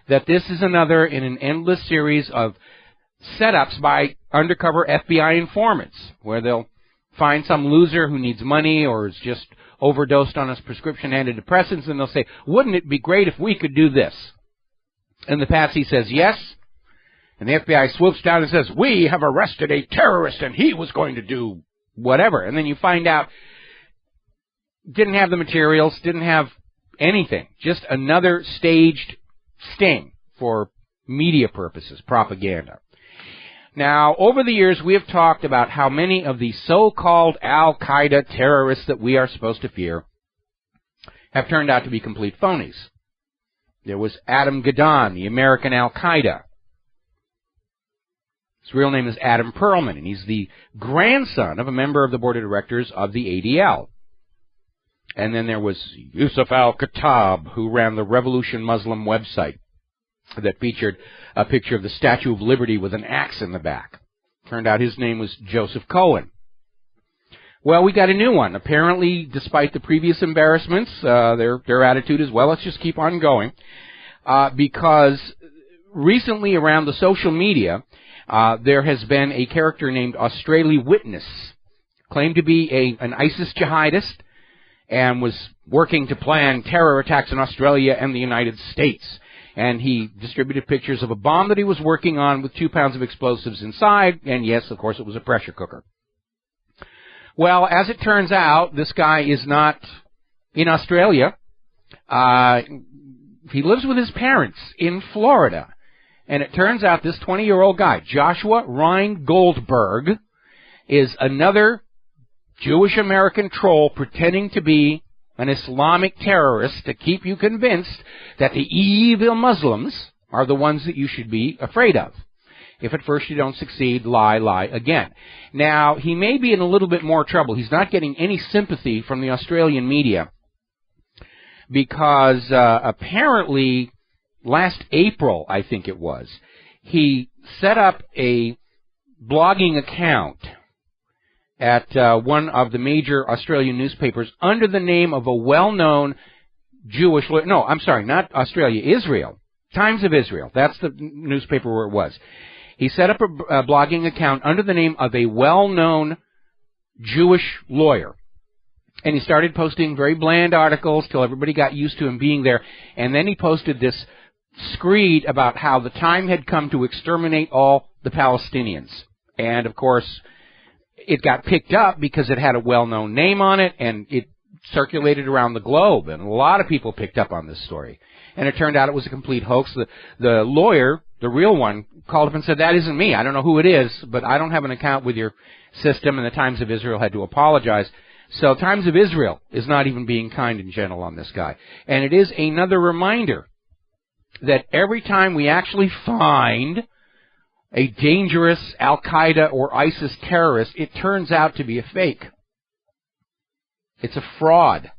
[SPEAKER 2] that this is another in an endless series of setups by undercover FBI informants, where they'll find some loser who needs money or is just overdosed on his prescription antidepressants, and they'll say, wouldn't it be great if we could do this? And the patsy says yes, and the FBI swoops down and says, we have arrested a terrorist and he was going to do whatever. And then you find out, didn't have the materials, didn't have anything, just another staged sting for media purposes, propaganda. Now, over the years, we have talked about how many of the so-called Al-Qaeda terrorists that we are supposed to fear have turned out to be complete phonies. There was Adam Gaddan, the American Al-Qaeda. His real name is Adam Perlman, and he's the grandson of a member of the board of directors of the ADL. And then there was Yusuf al-Khattab, who ran the Revolution Muslim website that featured a picture of the Statue of Liberty with an axe in the back. Turned out his name was Joseph Cohen. Well, we got a new one. Apparently, despite the previous embarrassments, their attitude is, well, let's just keep on going. Because recently around the social media, there has been a character named Australia Witness, claimed to be an ISIS jihadist, and was working to plan terror attacks in Australia and the United States. And he distributed pictures of a bomb that he was working on with 2 pounds of explosives inside, and yes, of course, it was a pressure cooker. Well, as it turns out, this guy is not in Australia. He lives with his parents in Florida. And it turns out this 20-year-old guy, Joshua Ryan Goldberg, is another Jewish-American troll pretending to be an Islamic terrorist to keep you convinced that the evil Muslims are the ones that you should be afraid of. If at first you don't succeed, lie again. Now, he may be in a little bit more trouble. He's not getting any sympathy from the Australian media because apparently last April, I think it was, he set up a blogging account at one of the major Australian newspapers under the name of a well-known Jewish... No, I'm sorry, not Australia, Israel. Times of Israel. That's the newspaper where it was. He set up a blogging account under the name of a well-known Jewish lawyer. And he started posting very bland articles till everybody got used to him being there. And then he posted this screed about how the time had come to exterminate all the Palestinians. And, of course, it got picked up because it had a well-known name on it, and it circulated around the globe. And a lot of people picked up on this story. And it turned out it was a complete hoax. The lawyer, the real one, called up and said, that isn't me. I don't know who it is, but I don't have an account with your system. And the Times of Israel had to apologize. So Times of Israel is not even being kind and gentle on this guy. And it is another reminder that every time we actually find a dangerous Al-Qaeda or ISIS terrorist, it turns out to be a fake. It's a fraud.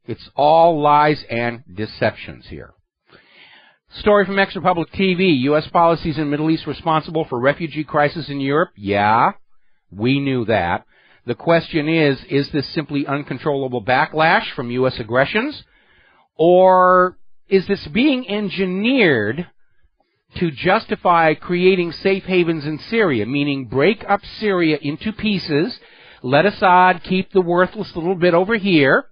[SPEAKER 2] It's all lies and deceptions here. Story from ex-Republic TV. U.S. policies in the Middle East responsible for refugee crisis in Europe? Yeah, we knew that. The question is this simply uncontrollable backlash from U.S. aggressions? Or is this being engineered to justify creating safe havens in Syria, meaning break up Syria into pieces, let Assad keep the worthless little bit over here,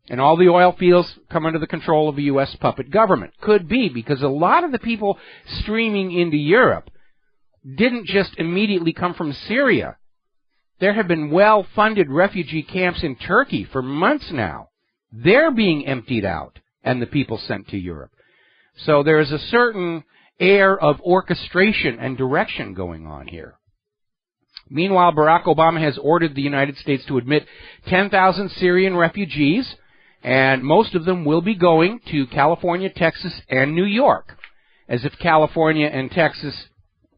[SPEAKER 2] and all the oil fields come under the control of a U.S. puppet government? Could be, because a lot of the people streaming into Europe didn't just immediately come from Syria. There have been well-funded refugee camps in Turkey for months now. They're being emptied out, and the people sent to Europe. So there is a certain air of orchestration and direction going on here. Meanwhile, Barack Obama has ordered the United States to admit 10,000 Syrian refugees, and most of them will be going to California, Texas, and New York, as if California and Texas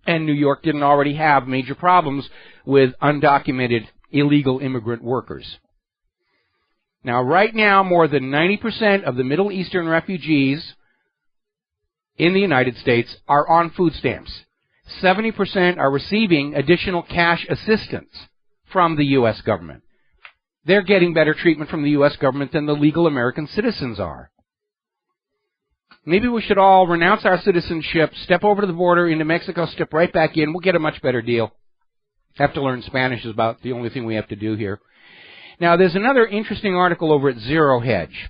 [SPEAKER 2] and New York didn't already have major problems with undocumented illegal immigrant workers. Now, right now, more than 90% of the Middle Eastern refugees in the United States are on food stamps. 70% are receiving additional cash assistance from the U.S. government. They're getting better treatment from the U.S. government than the legal American citizens are. Maybe we should all renounce our citizenship, step over to the border into Mexico, step right back in. We'll get a much better deal. Have to learn Spanish is about the only thing we have to do here. Now, there's another interesting article over at Zero Hedge.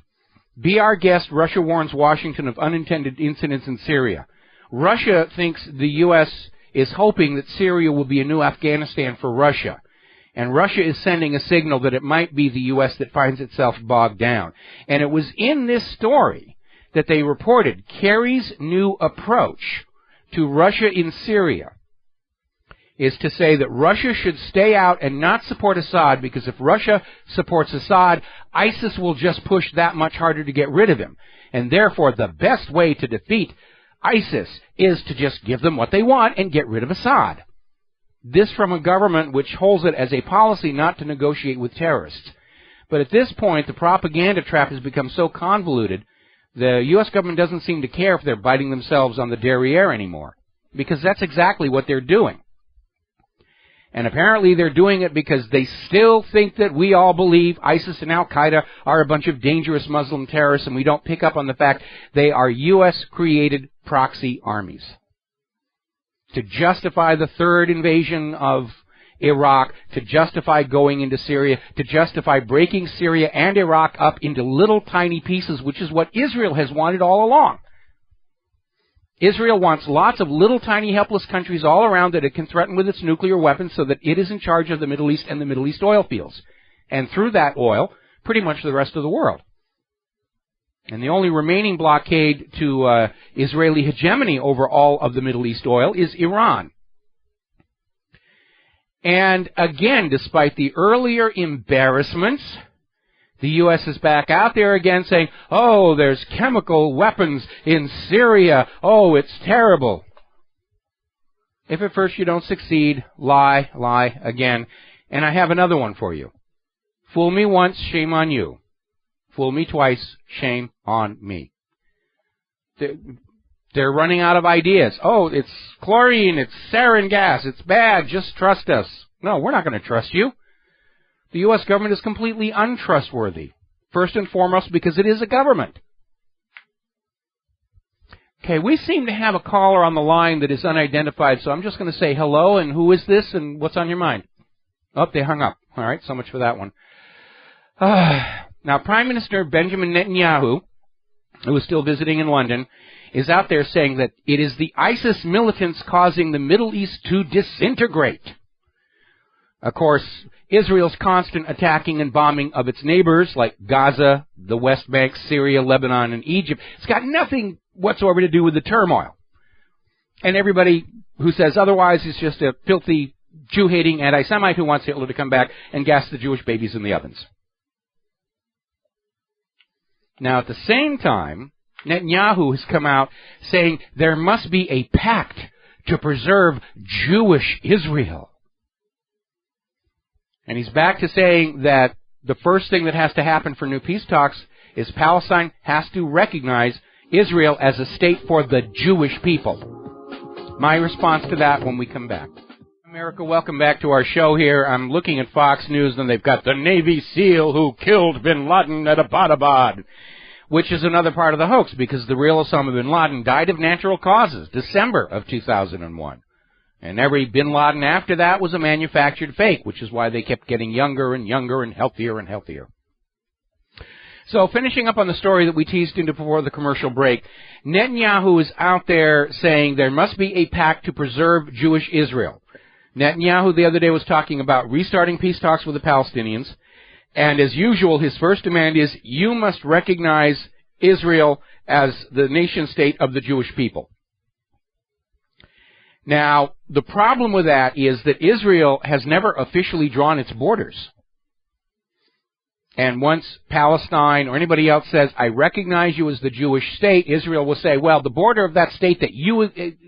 [SPEAKER 2] Be our guest, Russia warns Washington of unintended incidents in Syria. Russia thinks the U.S. is hoping that Syria will be a new Afghanistan for Russia. And Russia is sending a signal that it might be the U.S. that finds itself bogged down. And it was in this story that they reported Kerry's new approach to Russia in Syria is to say that Russia should stay out and not support Assad, because if Russia supports Assad, ISIS will just push that much harder to get rid of him. And therefore, the best way to defeat ISIS is to just give them what they want and get rid of Assad. This from a government which holds it as a policy not to negotiate with terrorists. But at this point, the propaganda trap has become so convoluted, the U.S. government doesn't seem to care if they're biting themselves on the derriere anymore, because that's exactly what they're doing. And apparently they're doing it because they still think that we all believe ISIS and Al-Qaeda are a bunch of dangerous Muslim terrorists, and we don't pick up on the fact they are U.S.-created proxy armies. To justify the third invasion of Iraq, to justify going into Syria, to justify breaking Syria and Iraq up into little tiny pieces, which is what Israel has wanted all along. Israel wants lots of little tiny helpless countries all around that it can threaten with its nuclear weapons so that it is in charge of the Middle East and the Middle East oil fields. And through that oil, pretty much the rest of the world. And the only remaining blockade to Israeli hegemony over all of the Middle East oil is Iran. And again, despite the earlier embarrassments, the U.S. is back out there again saying, oh, there's chemical weapons in Syria. Oh, it's terrible. If at first you don't succeed, lie again. And I have another one for you. Fool me once, shame on you. Fool me twice, shame on me. They're running out of ideas. Oh, it's chlorine, it's sarin gas, it's bad, just trust us. No, we're not going to trust you. The U.S. government is completely untrustworthy. First and foremost, because it is a government. Okay, we seem to have a caller on the line that is unidentified, so I'm just going to say hello, and who is this, and what's on your mind? Oh, they hung up. All right, so much for that one. Now, Prime Minister Benjamin Netanyahu, who is still visiting in London, is out there saying that it is the ISIS militants causing the Middle East to disintegrate. Of course, Israel's constant attacking and bombing of its neighbors, like Gaza, the West Bank, Syria, Lebanon, and Egypt, it's got nothing whatsoever to do with the turmoil. And everybody who says otherwise is just a filthy Jew-hating anti-Semite who wants Hitler to come back and gas the Jewish babies in the ovens. Now, at the same time, Netanyahu has come out saying there must be a pact to preserve Jewish Israel. And he's back to saying that the first thing that has to happen for new peace talks is Palestine has to recognize Israel as a state for the Jewish people. My response to that when we come back. America, welcome back to our show here. I'm looking at Fox News, and they've got the Navy SEAL who killed bin Laden at Abbottabad, which is another part of the hoax, because the real Osama bin Laden died of natural causes, December of 2001. And every bin Laden after that was a manufactured fake, which is why they kept getting younger and younger and healthier and healthier. So finishing up on the story that we teased into before the commercial break, Netanyahu is out there saying there must be a pact to preserve Jewish Israel. Netanyahu the other day was talking about restarting peace talks with the Palestinians, and as usual, his first demand is, you must recognize Israel as the nation state of the Jewish people. Now, the problem with that is that Israel has never officially drawn its borders. And once Palestine or anybody else says, I recognize you as the Jewish state, Israel will say, well, the border of that state that you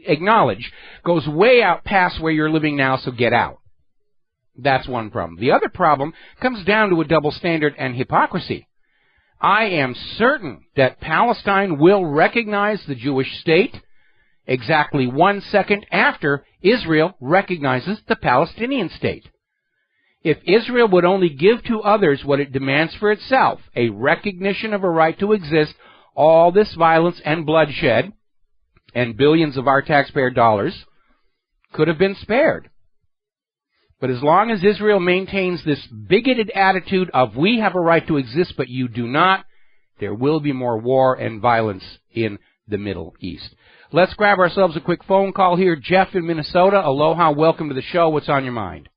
[SPEAKER 2] acknowledge goes way out past where you're living now, so get out. That's one problem. The other problem comes down to a double standard and hypocrisy. I am certain that Palestine will recognize the Jewish state exactly 1 second after Israel recognizes the Palestinian state. If Israel would only give to others what it demands for itself, a recognition of a right to exist, all this violence and bloodshed and billions of our taxpayer dollars could have been spared. But as long as Israel maintains this bigoted attitude of we have a right to exist but you do not, there will be more war and violence in the Middle East. Let's grab ourselves a quick phone call here. Jeff in Minnesota. Aloha, welcome to the show. What's on your mind?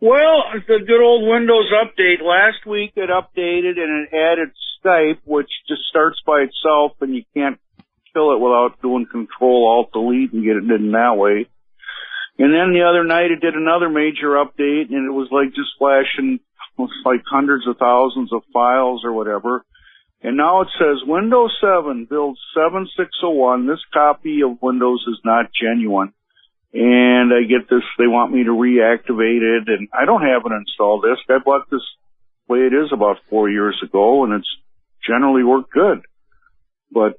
[SPEAKER 7] Well, it's a good old Windows update. Last week it updated and it added Skype, which just starts by itself and you can't kill it without doing Control-Alt-Delete and get it in that way. And then the other night it did another major update and it was like just flashing, like hundreds of thousands of files or whatever. And now it says Windows 7 build 7601. This copy of Windows is not genuine. And I get this, they want me to reactivate it, and I don't have an installed disk. I bought this the way it is about 4 years ago, and it's generally worked good. But,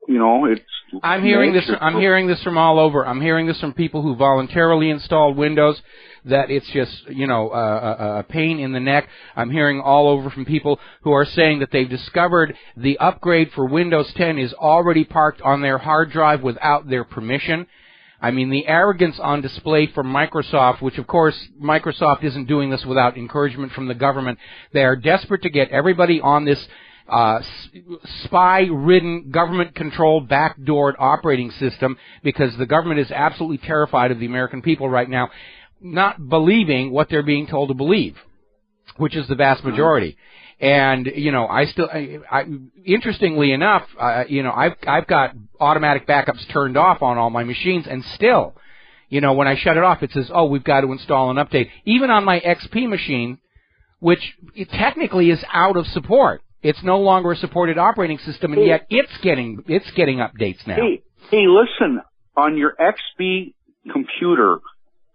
[SPEAKER 7] you know, it's...
[SPEAKER 2] I'm hearing this from all over. I'm hearing this from people who voluntarily installed Windows, that it's just, you know, a pain in the neck. I'm hearing all over from people who are saying that they've discovered the upgrade for Windows 10 is already parked on their hard drive without their permission. I mean, the arrogance on display from Microsoft, which of course Microsoft isn't doing this without encouragement from the government. They are desperate to get everybody on this spy-ridden, government-controlled, backdoored operating system because the government is absolutely terrified of the American people right now, not believing what they're being told to believe, which is the vast majority. And, you know, interestingly enough, you know, I've got automatic backups turned off on all my machines, and still, you know, when I shut it off, it says, oh, we've got to install an update. Even on my XP machine, which technically is out of support. It's no longer a supported operating system, and yet it's getting updates now.
[SPEAKER 7] Hey, listen, on your XP computer,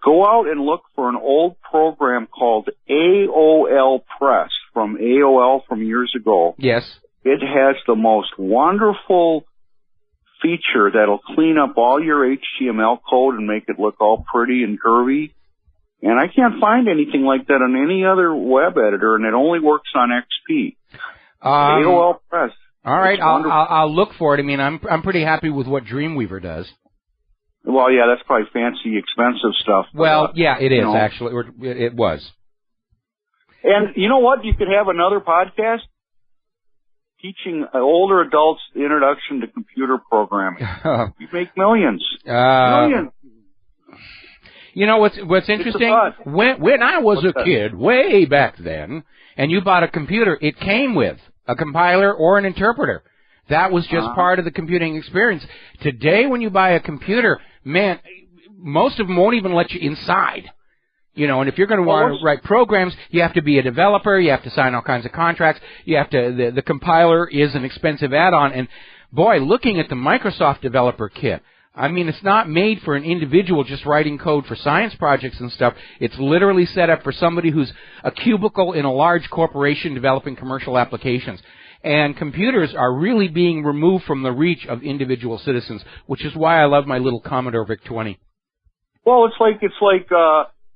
[SPEAKER 7] go out and look for an old program called AOL Press from AOL from years ago.
[SPEAKER 2] Yes.
[SPEAKER 7] It has the most wonderful feature that'll clean up all your HTML code and make it look all pretty and curvy. And I can't find anything like that on any other web editor, and it only works on XP. AOL Press.
[SPEAKER 2] All right, I'll look for it. I mean, I'm pretty happy with what Dreamweaver does.
[SPEAKER 7] Well, yeah, that's probably fancy, expensive stuff.
[SPEAKER 2] Well, yeah, it is actually. It was.
[SPEAKER 7] And you know what? You could have another podcast teaching older adults the introduction to computer programming. You make millions. Millions.
[SPEAKER 2] You know what's interesting? When I was a kid, way back then, and you bought a computer, it came with a compiler or an interpreter. That was just part of the computing experience. Today, when you buy a computer, man, most of them won't even let you inside. You know, and if you're going to want to write programs, you have to be a developer, you have to sign all kinds of contracts, you have to, the compiler is an expensive add-on, and boy, looking at the Microsoft Developer Kit, I mean, it's not made for an individual just writing code for science projects and stuff. It's literally set up for somebody who's a cubicle in a large corporation developing commercial applications. And computers are really being removed from the reach of individual citizens, which is why I love my little Commodore VIC-20.
[SPEAKER 7] Well, it's like,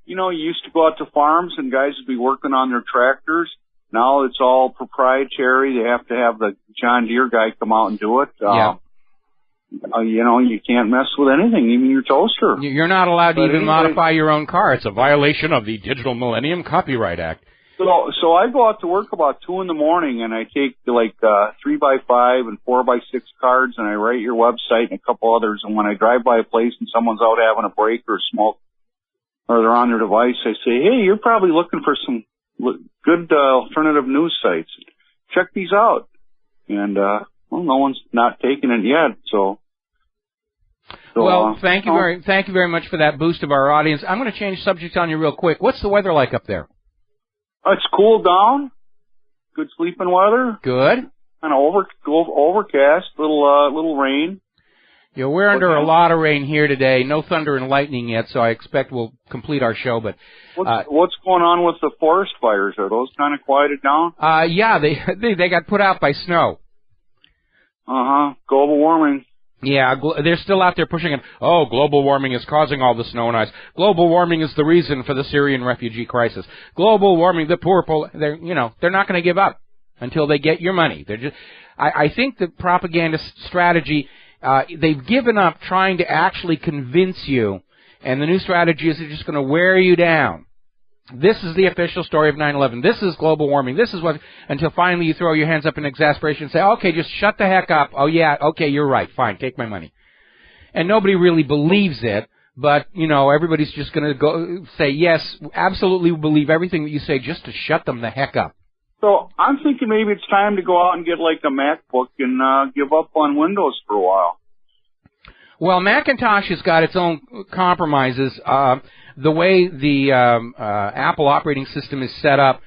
[SPEAKER 7] you know, you used to go out to farms and guys would be working on their tractors. Now it's all proprietary. They have to have the John Deere guy come out and do it.
[SPEAKER 2] Yeah.
[SPEAKER 7] You know, you can't mess with anything, even your toaster.
[SPEAKER 2] You're not allowed to even modify your own car. It's a violation of the Digital Millennium Copyright Act.
[SPEAKER 7] So I go out to work about 2 a.m. and I take like 3x5 and 4x6 cards and I write your website and a couple others. And when I drive by a place and someone's out having a break or smoke, or they're on their device, I say, hey, you're probably looking for some good alternative news sites. Check these out. And, well, no one's not taking it yet, so well,
[SPEAKER 2] thank you very much for that boost of our audience. I'm going to change subject on you real quick. What's the weather like up there?
[SPEAKER 7] It's cooled down. Good sleeping weather.
[SPEAKER 2] Good.
[SPEAKER 7] Kind of overcast, little rain.
[SPEAKER 2] Yeah, we're under a lot of rain here today. No thunder and lightning yet, so I expect we'll complete our show. But
[SPEAKER 7] what's going on with the forest fires? Are those kind of quieted down?
[SPEAKER 2] Yeah, they got put out by snow.
[SPEAKER 7] Global warming.
[SPEAKER 2] Yeah, they're still out there pushing it. Oh, global warming is causing all the snow and ice. Global warming is the reason for the Syrian refugee crisis. Global warming, the poor, they're not going to give up until they get your money. They're just, I think the propaganda strategy, they've given up trying to actually convince you, and the new strategy is they're just going to wear you down. This is the official story of 9/11. This is global warming. This is what, until finally you throw your hands up in exasperation and say, okay, just shut the heck up. Oh, yeah, okay, you're right. Fine, take my money. And nobody really believes it, but, you know, everybody's just going to go say, yes, absolutely believe everything that you say just to shut them the heck up.
[SPEAKER 7] So I'm thinking maybe it's time to go out and get like a MacBook and give up on Windows for a while.
[SPEAKER 2] Well, Macintosh has got its own compromises. The way the Apple operating system is set up,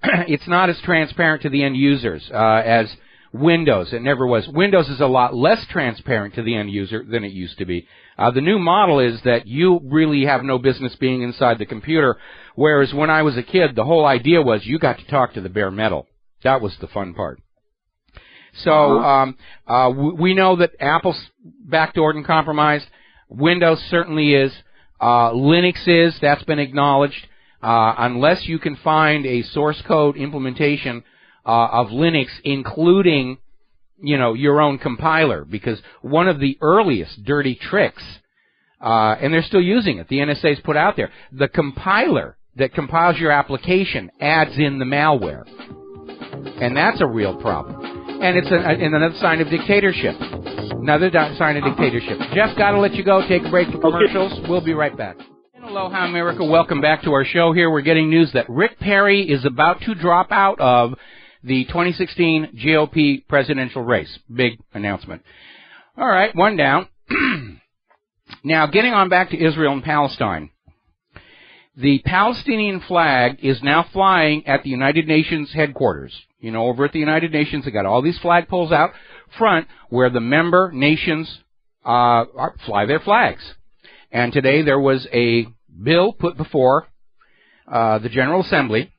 [SPEAKER 2] it's not as transparent to the end users as Windows. It never was. Windows is a lot less transparent to the end user than it used to be. The new model is that you really have no business being inside the computer, whereas when I was a kid, the whole idea was you got to talk to the bare metal. That was the fun part. So we know that Apple's backdoored and compromised. Windows certainly is. Linux is. That's been acknowledged. Unless you can find a source code implementation of Linux, including, you know, your own compiler, because one of the earliest dirty tricks, and they're still using it, the NSA's put out there, the compiler that compiles your application adds in the malware. And that's a real problem. And it's another sign of dictatorship. Another sign of dictatorship. Jeff, got to let you go. Take a break for commercials. Okay. We'll be right back. Aloha, America. Welcome back to our show here. We're getting news that Rick Perry is about to drop out of the 2016 GOP presidential race. Big announcement. All right, one down. Now, getting on back to Israel and Palestine. The Palestinian flag is now flying at the United Nations headquarters. You know, over at the United Nations, they got all these flagpoles out front where the member nations fly their flags. And today there was a bill put before the General Assembly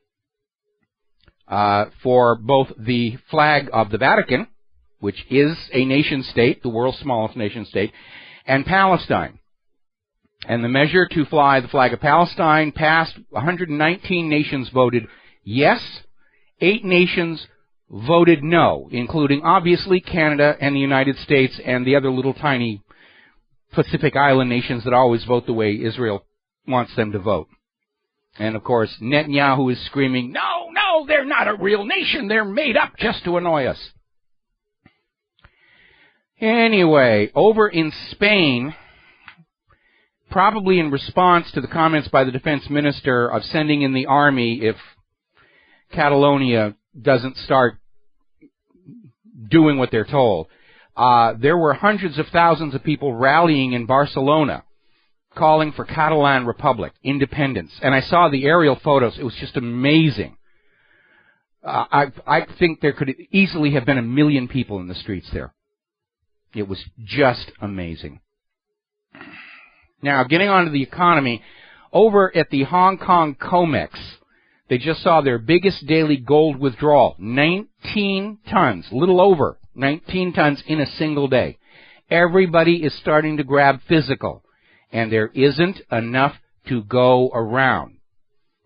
[SPEAKER 2] for both the flag of the Vatican, which is a nation state, the world's smallest nation state, and Palestine. And the measure to fly the flag of Palestine passed. 119 nations voted yes. 8 nations voted no, including, obviously, Canada and the United States and the other little tiny Pacific Island nations that always vote the way Israel wants them to vote. And, of course, Netanyahu is screaming, no, they're not a real nation. They're made up just to annoy us. Anyway, over in Spain, probably in response to the comments by the defense minister of sending in the army if Catalonia doesn't start doing what they're told. There were hundreds of thousands of people rallying in Barcelona calling for Catalan Republic, independence. And I saw the aerial photos. It was just amazing. I think there could easily have been 1 million people in the streets there. It was just amazing. Now, getting on to the economy, over at the Hong Kong COMEX, they just saw their biggest daily gold withdrawal, 19 tons, little over 19 tons in a single day. Everybody is starting to grab physical, and there isn't enough to go around.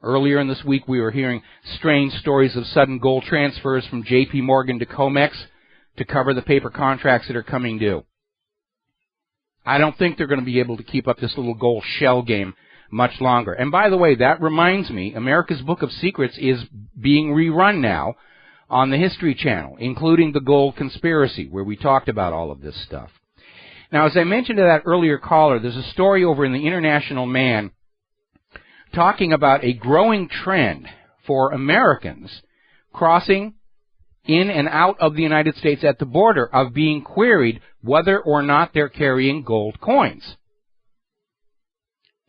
[SPEAKER 2] Earlier in this week, we were hearing strange stories of sudden gold transfers from J.P. Morgan to COMEX to cover the paper contracts that are coming due. I don't think they're going to be able to keep up this little gold shell game much longer. And by the way, that reminds me, America's Book of Secrets is being rerun now on the History Channel, including the Gold Conspiracy, where we talked about all of this stuff. Now, as I mentioned to that earlier caller, there's a story over in the International Man talking about a growing trend for Americans crossing in and out of the United States at the border of being queried whether or not they're carrying gold coins.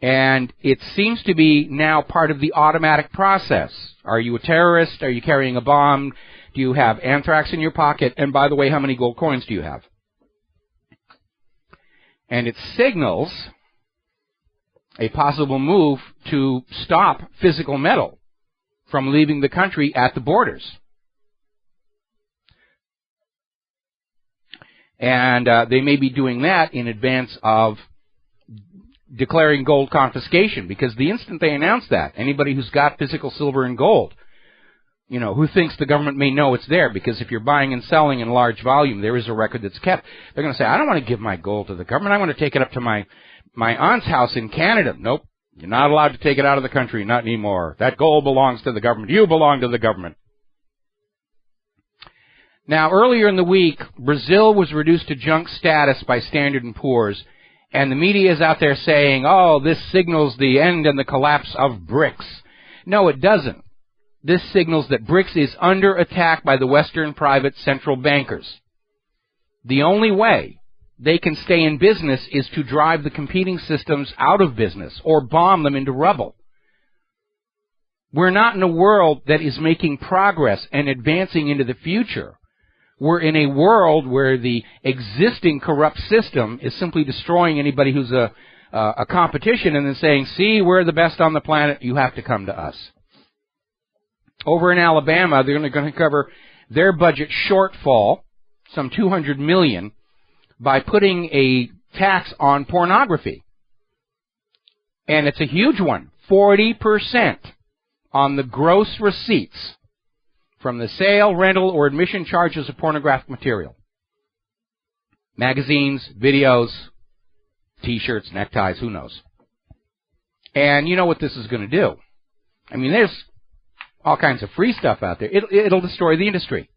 [SPEAKER 2] And it seems to be now part of the automatic process. Are you a terrorist? Are you carrying a bomb? Do you have anthrax in your pocket? And by the way, how many gold coins do you have? And it signals a possible move to stop physical metal from leaving the country at the borders. And they may be doing that in advance of declaring gold confiscation, because the instant they announce that, anybody who's got physical silver and gold, you know, who thinks the government may know it's there, because if you're buying and selling in large volume, there is a record that's kept. They're going to say, I don't want to give my gold to the government. I want to take it up to my aunt's house in Canada. Nope, you're not allowed to take it out of the country, not anymore. That gold belongs to the government. You belong to the government. Now, earlier in the week, Brazil was reduced to junk status by Standard & Poor's, and the media is out there saying, oh, this signals the end and the collapse of BRICS. No, it doesn't. This signals that BRICS is under attack by the Western private central bankers. The only way they can stay in business is to drive the competing systems out of business or bomb them into rubble. We're not in a world that is making progress and advancing into the future. We're in a world where the existing corrupt system is simply destroying anybody who's a competition and then saying, see, we're the best on the planet, you have to come to us. Over in Alabama, they're going to cover their budget shortfall, some $200 million, by putting a tax on pornography. And it's a huge one, 40% on the gross receipts from the sale, rental, or admission charges of pornographic material. Magazines, videos, T-shirts, neckties, who knows. And you know what this is going to do. I mean, there's all kinds of free stuff out there. It'll destroy the industry.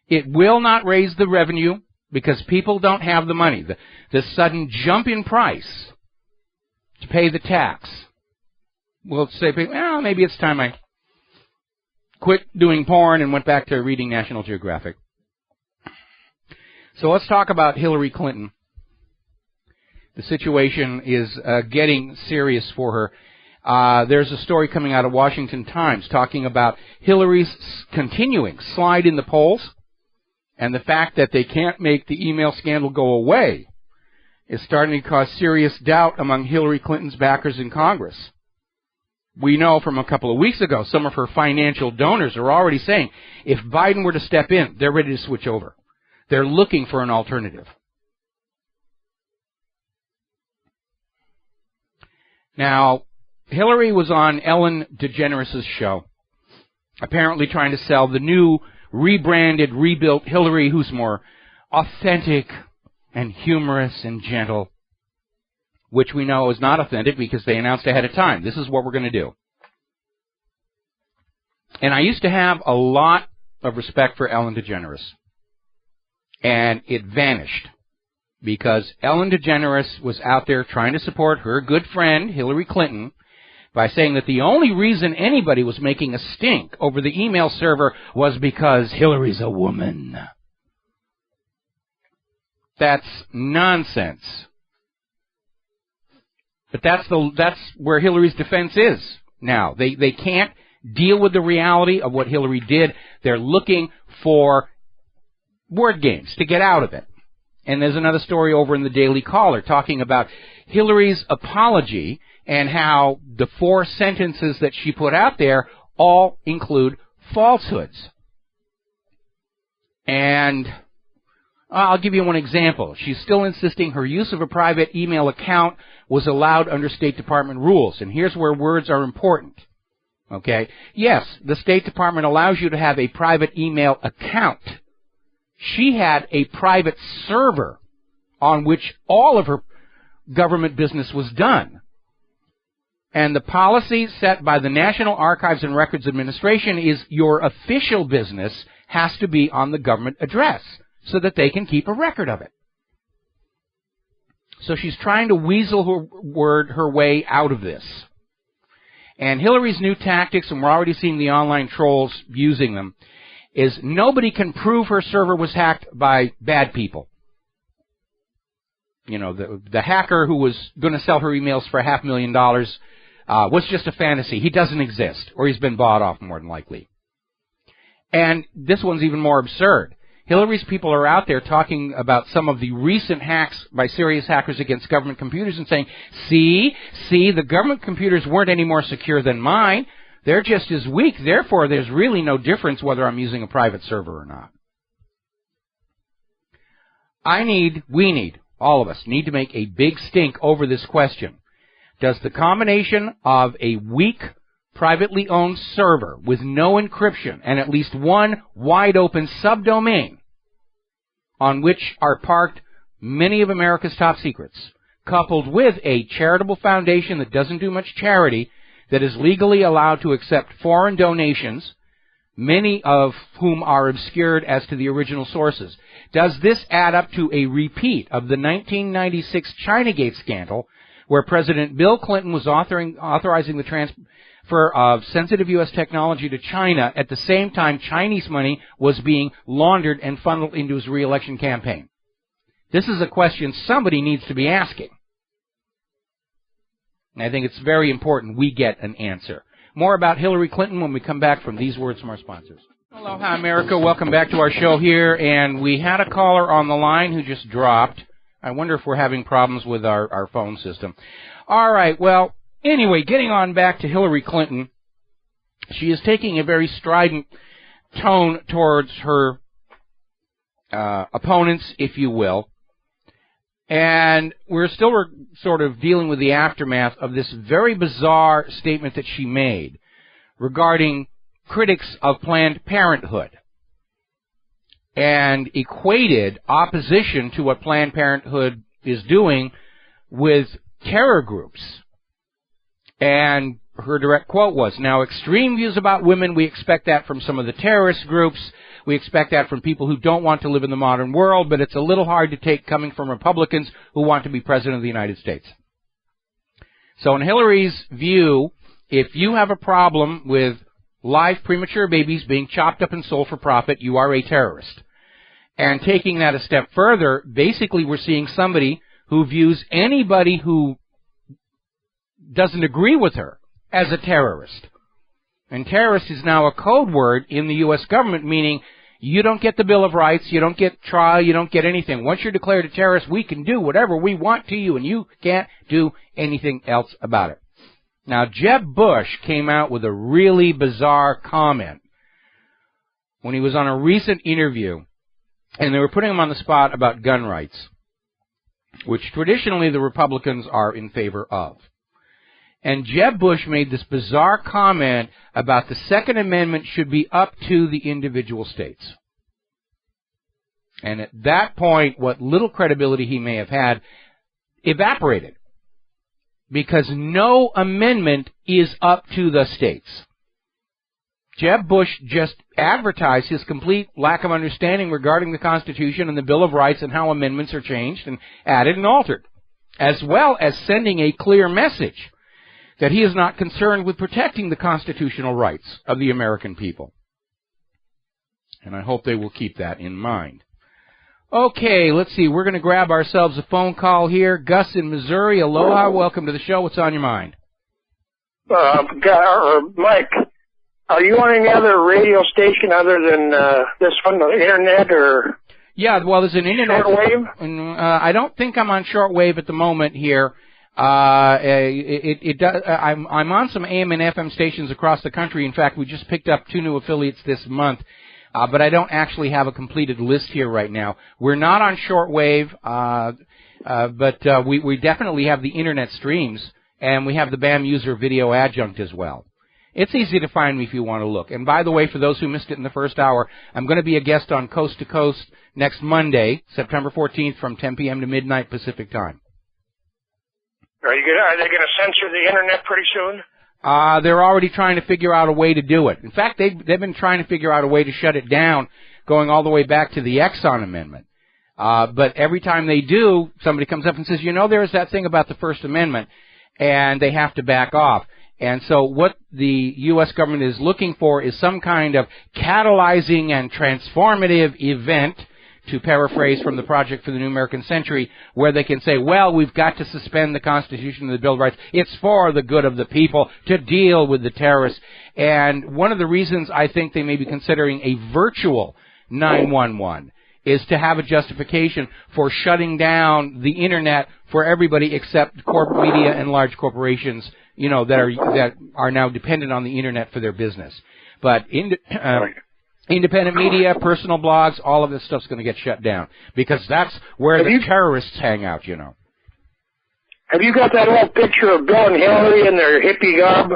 [SPEAKER 2] It will not raise the revenue because people don't have the money. The sudden jump in price to pay the tax will say, well, maybe it's time I quit doing porn and went back to reading National Geographic. So let's talk about Hillary Clinton. The situation is getting serious for her. There's a story coming out of Washington Times talking about Hillary's continuing slide in the polls, and the fact that they can't make the email scandal go away is starting to cause serious doubt among Hillary Clinton's backers in Congress. We know from a couple of weeks ago, some of her financial donors are already saying, if Biden were to step in, they're ready to switch over. They're looking for an alternative. Now, Hillary was on Ellen DeGeneres' show, apparently trying to sell the new, rebranded, rebuilt Hillary, who's more authentic and humorous and gentle, which we know is not authentic because they announced ahead of time, this is what we're going to do. And I used to have a lot of respect for Ellen DeGeneres, and it vanished because Ellen DeGeneres was out there trying to support her good friend, Hillary Clinton, by saying that the only reason anybody was making a stink over the email server was because Hillary's a woman. That's nonsense. But that's where Hillary's defense is now. They can't deal with the reality of what Hillary did. They're looking for word games to get out of it. And there's another story over in the Daily Caller talking about Hillary's apology and how the 4 sentences that she put out there all include falsehoods. And I'll give you one example. She's still insisting her use of a private email account was allowed under State Department rules. And here's where words are important. Okay? Yes, the State Department allows you to have a private email account. She had a private server on which all of her government business was done. And the policy set by the National Archives and Records Administration is your official business has to be on the government address so that they can keep a record of it. So she's trying to weasel her way out of this. And Hillary's new tactics, and we're already seeing the online trolls using them, is nobody can prove her server was hacked by bad people. You know, the hacker who was going to sell her emails for $500,000 was just a fantasy. He doesn't exist, or he's been bought off more than likely. And this one's even more absurd. Hillary's people are out there talking about some of the recent hacks by serious hackers against government computers and saying, see, the government computers weren't any more secure than mine. They're just as weak. Therefore, there's really no difference whether I'm using a private server or not. We need, all of us, need to make a big stink over this question. Does the combination of a weak, privately owned server with no encryption and at least one wide-open subdomain on which are parked many of America's top secrets, coupled with a charitable foundation that doesn't do much charity, that is legally allowed to accept foreign donations, many of whom are obscured as to the original sources. Does this add up to a repeat of the 1996 Chinagate scandal, where President Bill Clinton was authorizing the transfer of sensitive U.S. technology to China at the same time Chinese money was being laundered and funneled into his re-election campaign? This is a question somebody needs to be asking. And I think it's very important we get an answer. More about Hillary Clinton when we come back from these words from our sponsors. Aloha, America. Welcome back to our show here. And we had a caller on the line who just dropped. I wonder if we're having problems with our phone system. All right. Well, anyway, getting on back to Hillary Clinton, she is taking a very strident tone towards her opponents, if you will. And we're still sort of dealing with the aftermath of this very bizarre statement that she made regarding critics of Planned Parenthood and equated opposition to what Planned Parenthood is doing with terror groups. And her direct quote was, now, extreme views about women, we expect that from some of the terrorist groups. We expect that from people who don't want to live in the modern world, but it's a little hard to take coming from Republicans who want to be president of the United States. So in Hillary's view, if you have a problem with live premature babies being chopped up and sold for profit, you are a terrorist. And taking that a step further, basically we're seeing somebody who views anybody who doesn't agree with her as a terrorist. And terrorist is now a code word in the U.S. government, meaning you don't get the Bill of Rights, you don't get trial, you don't get anything. Once you're declared a terrorist, we can do whatever we want to you, and you can't do anything else about it. Now, Jeb Bush came out with a really bizarre comment when he was on a recent interview, and they were putting him on the spot about gun rights, which traditionally the Republicans are in favor of. And Jeb Bush made this bizarre comment about the Second Amendment should be up to the individual states. And at that point, what little credibility he may have had evaporated, because no amendment is up to the states. Jeb Bush just advertised his complete lack of understanding regarding the Constitution and the Bill of Rights and how amendments are changed and added and altered, as well as sending a clear message that he is not concerned with protecting the constitutional rights of the American people. And I hope they will keep that in mind. Okay, let's see. We're going to grab ourselves a phone call here. Gus in Missouri. Aloha. Welcome to the show. What's on your mind?
[SPEAKER 8] Mike, are you on any other radio station other than this one, the internet, or?
[SPEAKER 2] Yeah, well, there's an internet.
[SPEAKER 8] Shortwave?
[SPEAKER 2] I don't think I'm on shortwave at the moment here. I'm on some AM and FM stations across the country. In fact, we just picked up 2 new affiliates this month. But I don't actually have a completed list here right now. We're not on shortwave, but we definitely have the internet streams, and we have the BAM user video adjunct as well. It's easy to find me if you want to look. And by the way, for those who missed it in the first hour, I'm going to be a guest on Coast to Coast next Monday, September 14th, from 10 p.m. to midnight Pacific time.
[SPEAKER 8] Are they going to censor the internet pretty soon?
[SPEAKER 2] They're already trying to figure out a way to do it. In fact, they've been trying to figure out a way to shut it down, going all the way back to the Exxon Amendment. But every time they do, somebody comes up and says, there's that thing about the First Amendment, and they have to back off. And so what the U.S. government is looking for is some kind of catalyzing and transformative event, to paraphrase from the Project for the New American Century, where they can say, well, we've got to suspend the Constitution and the Bill of Rights. It's for the good of the people to deal with the terrorists. And one of the reasons I think they may be considering a virtual 911 is to have a justification for shutting down the internet for everybody except corporate media and large corporations, that are now dependent on the internet for their business. But independent media, personal blogs, all of this stuff's going to get shut down because that's where the terrorists hang out,
[SPEAKER 8] Have you got that old picture of Bill and Hillary in their hippie garb?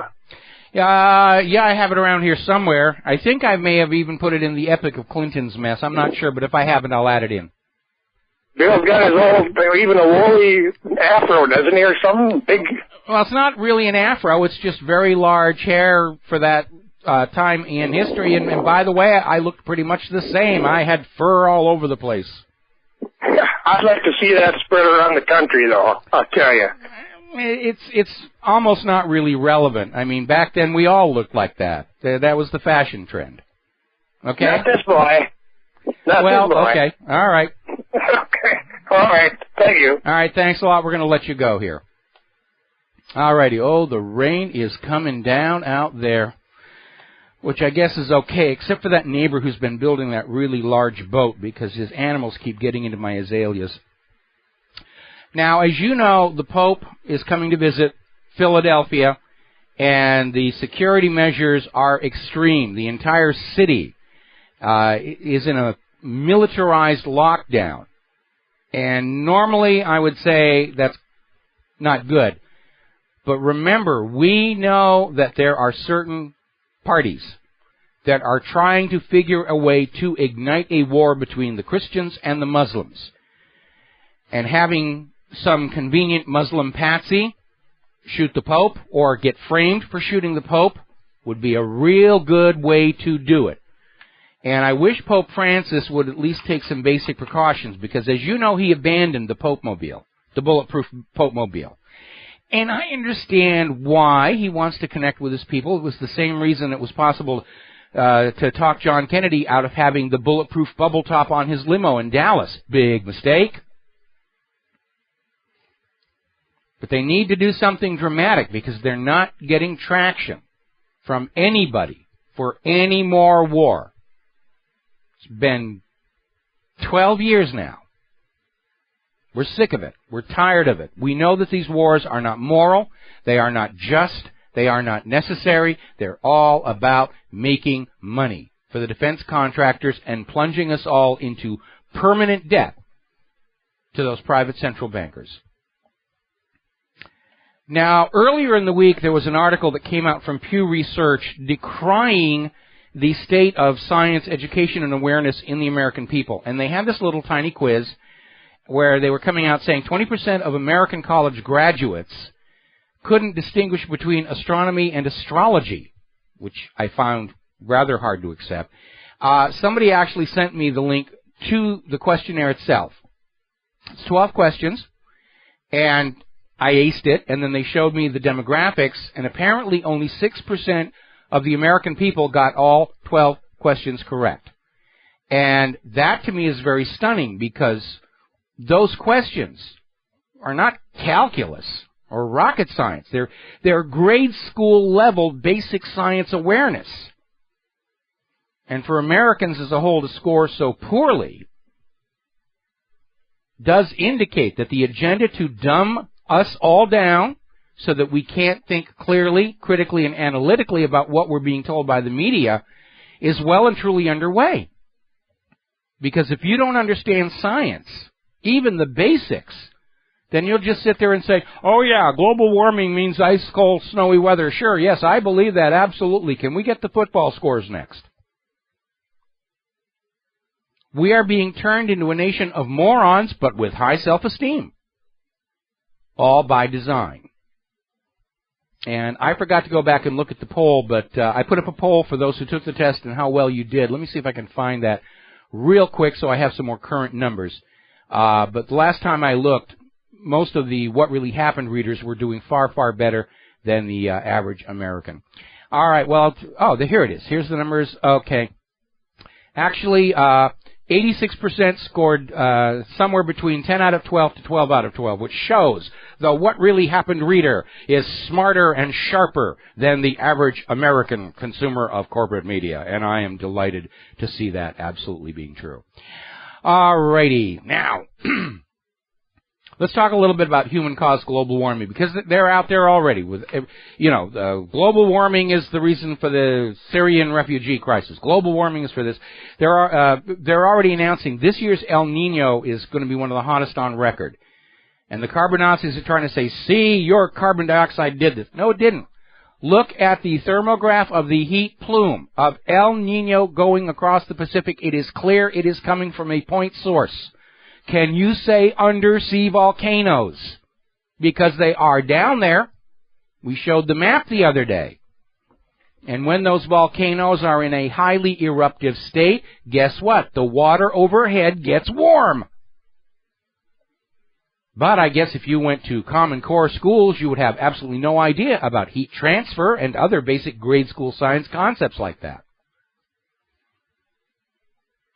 [SPEAKER 2] Yeah, I have it around here somewhere. I think I may have even put it in the Epic of Clinton's Mess. I'm not sure, but if I haven't, I'll add it in.
[SPEAKER 8] Bill's got his old, even a woolly afro, doesn't he, or something big?
[SPEAKER 2] Well, it's not really an afro. It's just very large hair for that time in history, and by the way, I looked pretty much the same. I had fur all over the place.
[SPEAKER 8] I'd like to see that spread around the country, though, I'll tell you.
[SPEAKER 2] It's almost not really relevant. I mean, back then we all looked like that. That was the fashion trend. Okay?
[SPEAKER 8] Not this boy. Not this boy.
[SPEAKER 2] Okay. All right.
[SPEAKER 8] Okay. All right. Thank you.
[SPEAKER 2] All right. Thanks a lot. We're going to let you go here. All righty. Oh, the rain is coming down out there, which I guess is okay, except for that neighbor who's been building that really large boat because his animals keep getting into my azaleas. Now, as you know, the Pope is coming to visit Philadelphia, and the security measures are extreme. The entire city is in a militarized lockdown. And normally I would say that's not good. But remember, we know that there are certain parties that are trying to figure a way to ignite a war between the Christians and the Muslims. And having some convenient Muslim patsy shoot the Pope or get framed for shooting the Pope would be a real good way to do it. And I wish Pope Francis would at least take some basic precautions because, as you know, he abandoned the Pope-mobile, the bulletproof Pope-mobile. And I understand why he wants to connect with his people. It was the same reason it was possible to talk John Kennedy out of having the bulletproof bubble top on his limo in Dallas. Big mistake. But they need to do something dramatic because they're not getting traction from anybody for any more war. It's been 12 years now. We're sick of it. We're tired of it. We know that these wars are not moral. They are not just. They are not necessary. They're all about making money for the defense contractors and plunging us all into permanent debt to those private central bankers. Now, earlier in the week, there was an article that came out from Pew Research decrying the state of science, education, and awareness in the American people. And they had this little tiny quiz where they were coming out saying 20% of American college graduates couldn't distinguish between astronomy and astrology, which I found rather hard to accept. Somebody actually sent me the link to the questionnaire itself. It's 12 questions, and I aced it, and then they showed me the demographics, and apparently only 6% of the American people got all 12 questions correct. And that to me is very stunning, because those questions are not calculus or rocket science. They're grade school level basic science awareness. And for Americans as a whole to score so poorly does indicate that the agenda to dumb us all down so that we can't think clearly, critically, and analytically about what we're being told by the media is well and truly underway. Because if you don't understand science, even the basics, then you'll just sit there and say, oh yeah, global warming means ice cold, snowy weather. Sure, yes, I believe that, absolutely. Can we get the football scores next? We are being turned into a nation of morons, but with high self-esteem. All by design. And I forgot to go back and look at the poll, but I put up a poll for those who took the test and how well you did. Let me see if I can find that real quick so I have some more current numbers. But the last time I looked, most of the What Really Happened readers were doing far, far better than the average American. All right, well, here it is. Here's the numbers. Okay. Actually, 86% scored somewhere between 10 out of 12 to 12 out of 12, which shows the What Really Happened reader is smarter and sharper than the average American consumer of corporate media. And I am delighted to see that absolutely being true. All righty. Now, let's talk a little bit about human-caused global warming, because they're out there already. With, global warming is the reason for the Syrian refugee crisis. Global warming is for this. They're already announcing this year's El Nino is going to be one of the hottest on record. And the carbon Nazis are trying to say, see, your carbon dioxide did this. No, it didn't. Look at the thermograph of the heat plume of El Nino going across the Pacific. It is clear it is coming from a point source. Can you say undersea volcanoes? Because they are down there. We showed the map the other day. And when those volcanoes are in a highly eruptive state, guess what? The water overhead gets warm. But I guess if you went to Common Core schools, you would have absolutely no idea about heat transfer and other basic grade school science concepts like that.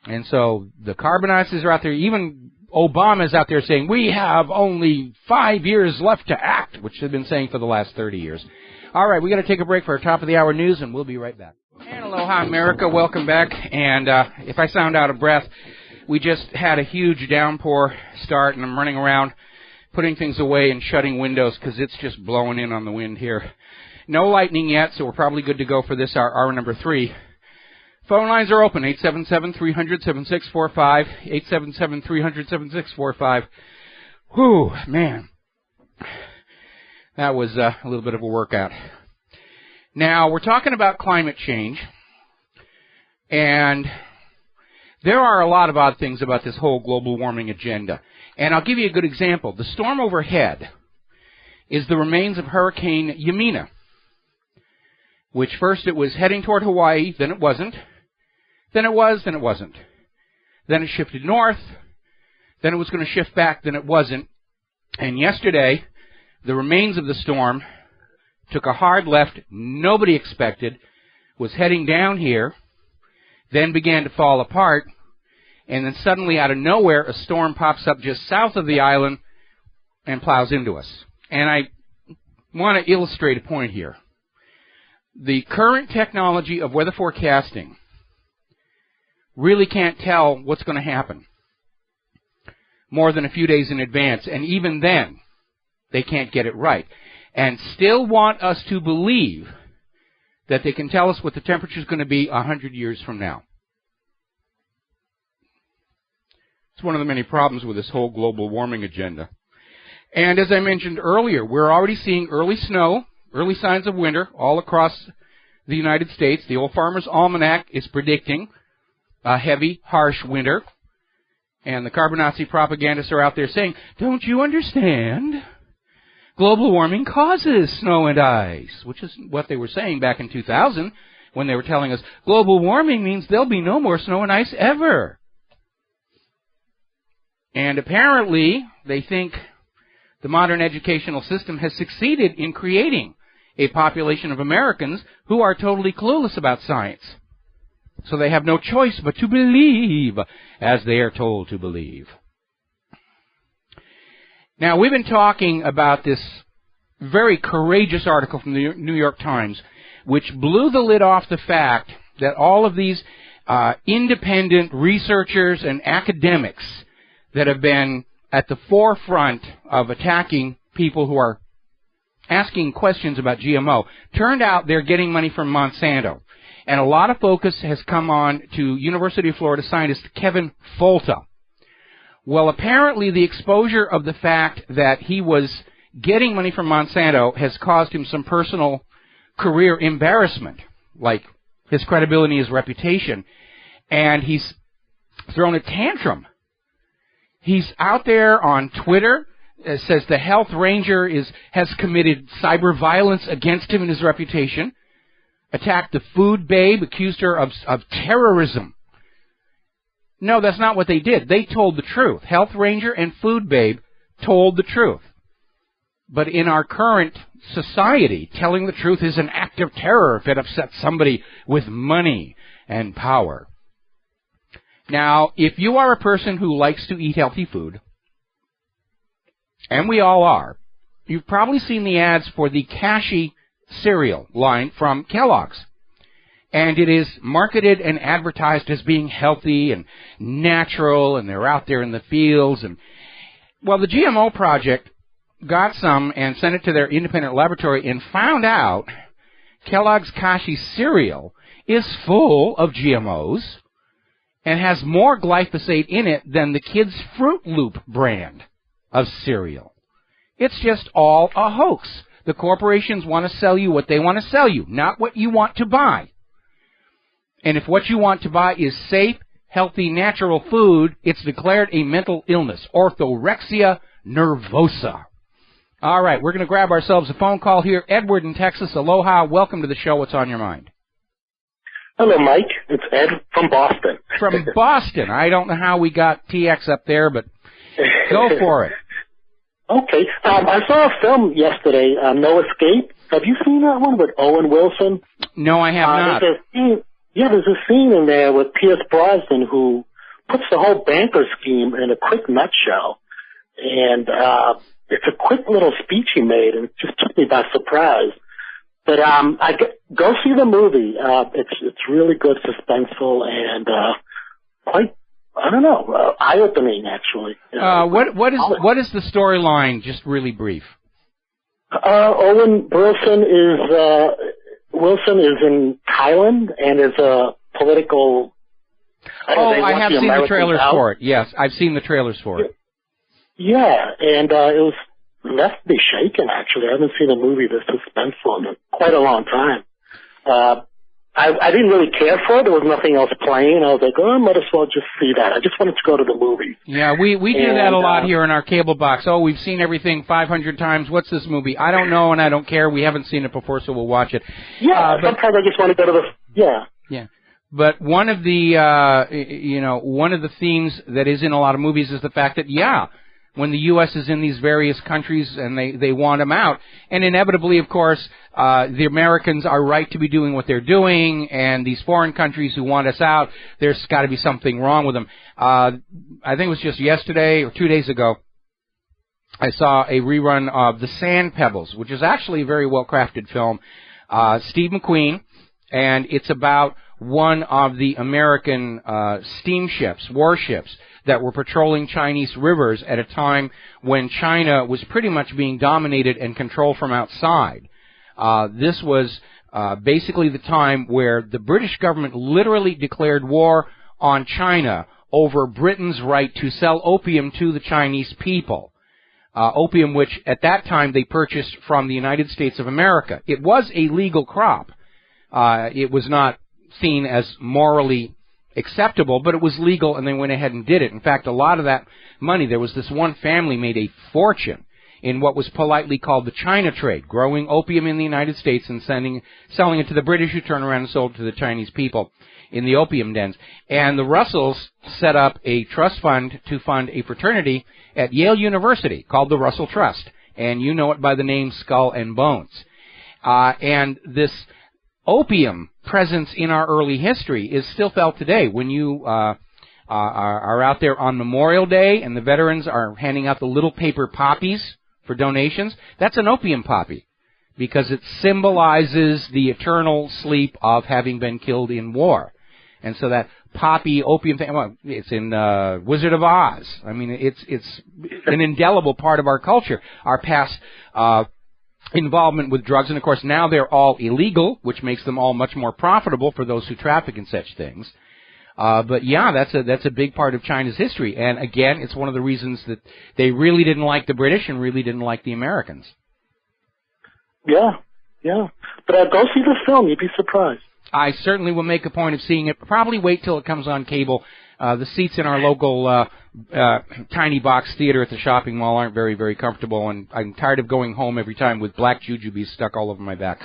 [SPEAKER 2] And so the carbonizers are out there. Even Obama's out there saying, we have only 5 years left to act, which they've been saying for the last 30 years. All right, we're going to take a break for our top of the hour news, and we'll be right back. And aloha, America. Welcome back. And if I sound out of breath, we just had a huge downpour start, and I'm running around putting things away and shutting windows because it's just blowing in on the wind here. No lightning yet, so we're probably good to go for this hour number 3. Phone lines are open, 877-300-7645, 877-300-7645. Whew, man. That was a little bit of a workout. Now, we're talking about climate change, and there are a lot of odd things about this whole global warming agenda. And I'll give you a good example. The storm overhead is the remains of Hurricane Yamina, which first it was heading toward Hawaii, then it wasn't. Then it was, then it wasn't. Then it shifted north, then it was going to shift back, then it wasn't. And yesterday, the remains of the storm took a hard left nobody expected, was heading down here, then began to fall apart, and then suddenly out of nowhere, a storm pops up just south of the island and plows into us. And I want to illustrate a point here. The current technology of weather forecasting really can't tell what's going to happen more than a few days in advance. And even then, they can't get it right. And still want us to believe that they can tell us what the temperature is going to be 100 years from now. It's one of the many problems with this whole global warming agenda. And as I mentioned earlier, we're already seeing early snow, early signs of winter all across the United States. The Old Farmer's Almanac is predicting a heavy, harsh winter. And the carbon Nazi propagandists are out there saying, don't you understand? Global warming causes snow and ice, which is what they were saying back in 2000 when they were telling us global warming means there'll be no more snow and ice ever. And apparently, they think the modern educational system has succeeded in creating a population of Americans who are totally clueless about science. So they have no choice but to believe as they are told to believe. Now, we've been talking about this very courageous article from the New York Times, which blew the lid off the fact that all of these independent researchers and academics that have been at the forefront of attacking people who are asking questions about GMO, turned out they're getting money from Monsanto. And a lot of focus has come on to University of Florida scientist Kevin Folta. Well, apparently the exposure of the fact that he was getting money from Monsanto has caused him some personal career embarrassment, like his credibility, his reputation, and he's thrown a tantrum. He's out there on Twitter, says the health ranger has committed cyber violence against him and his reputation, attacked the food babe, accused her of terrorism. No, that's not what they did. They told the truth. Health ranger and food babe told the truth. But in our current society, telling the truth is an act of terror if it upsets somebody with money and power. Now, if you are a person who likes to eat healthy food, and we all are, you've probably seen the ads for the Kashi cereal line from Kellogg's. And it is marketed and advertised as being healthy and natural, and they're out there in the fields. And well, the GMO Project got some and sent it to their independent laboratory and found out Kellogg's Kashi cereal is full of GMOs and has more glyphosate in it than the Kids Fruit Loop brand of cereal. It's just all a hoax. The corporations want to sell you what they want to sell you, not what you want to buy. And if what you want to buy is safe, healthy, natural food, it's declared a mental illness, orthorexia nervosa. All right, we're going to grab ourselves a phone call here. Edward in Texas, aloha. Welcome to the show. What's on your mind?
[SPEAKER 9] Hello, Mike. It's Ed from Boston.
[SPEAKER 2] From Boston. I don't know how we got TX up there, but go for it.
[SPEAKER 9] Okay. I saw a film yesterday, No Escape. Have you seen that one with Owen Wilson?
[SPEAKER 2] No, I have not.
[SPEAKER 9] There's a scene in there with Pierce Brosnan who puts the whole banker scheme in a quick nutshell. And it's a quick little speech he made, and it just took me by surprise. But go see the movie. It's really good, suspenseful, and quite, I don't know, eye-opening, actually.
[SPEAKER 2] What is the storyline, just really brief?
[SPEAKER 9] Owen Wilson is in Thailand and is a political...
[SPEAKER 2] I have seen the trailers for it. Yes, I've seen the trailers for it.
[SPEAKER 9] Yeah, and it was left me shaken, actually. I haven't seen a movie this suspenseful in quite a long time. I didn't really care for it. There was nothing else playing. I was like, I might as well just see that. I just wanted to go to the movie.
[SPEAKER 2] Yeah, we do that a lot here in our cable box. Oh, we've seen everything 500 times. What's this movie? I don't know, and I don't care. We haven't seen it before, so we'll watch it.
[SPEAKER 9] Yeah, sometimes I just want to go to the... Yeah.
[SPEAKER 2] Yeah. But one of the, one of the themes that is in a lot of movies is the fact that, when the U.S. is in these various countries and they want them out. And inevitably, of course, the Americans are right to be doing what they're doing, and these foreign countries who want us out, there's got to be something wrong with them. I think it was just yesterday or 2 days ago, I saw a rerun of The Sand Pebbles, which is actually a very well-crafted film. Steve McQueen, and it's about one of the American steamships, warships, that were patrolling Chinese rivers at a time when China was pretty much being dominated and controlled from outside. This was basically the time where the British government literally declared war on China over Britain's right to sell opium to the Chinese people. Opium which at that time they purchased from the United States of America. It was a legal crop. It was not seen as morally acceptable, but it was legal, and they went ahead and did it. In fact, a lot of that money, there was this one family made a fortune in what was politely called the China trade, growing opium in the United States and selling it to the British, who turned around and sold it to the Chinese people in the opium dens. And the Russells set up a trust fund to fund a fraternity at Yale University called the Russell Trust, and you know it by the name Skull and Bones. And this opium presence in our early history is still felt today. When you are out there on Memorial Day and the veterans are handing out the little paper poppies for donations, that's an opium poppy because it symbolizes the eternal sleep of having been killed in war. And so that poppy opium thing, well, it's in Wizard of Oz. I mean, it's an indelible part of our culture, our past involvement with drugs. And, of course, now they're all illegal, which makes them all much more profitable for those who traffic in such things. But, yeah, that's a big part of China's history. And, again, it's one of the reasons that they really didn't like the British and really didn't like the Americans.
[SPEAKER 9] Yeah. But go see the film. You'd be surprised.
[SPEAKER 2] I certainly will make a point of seeing it. Probably wait till it comes on cable. The seats in our local tiny box theater at the shopping mall aren't very, very comfortable, and I'm tired of going home every time with black jujubes stuck all over my back.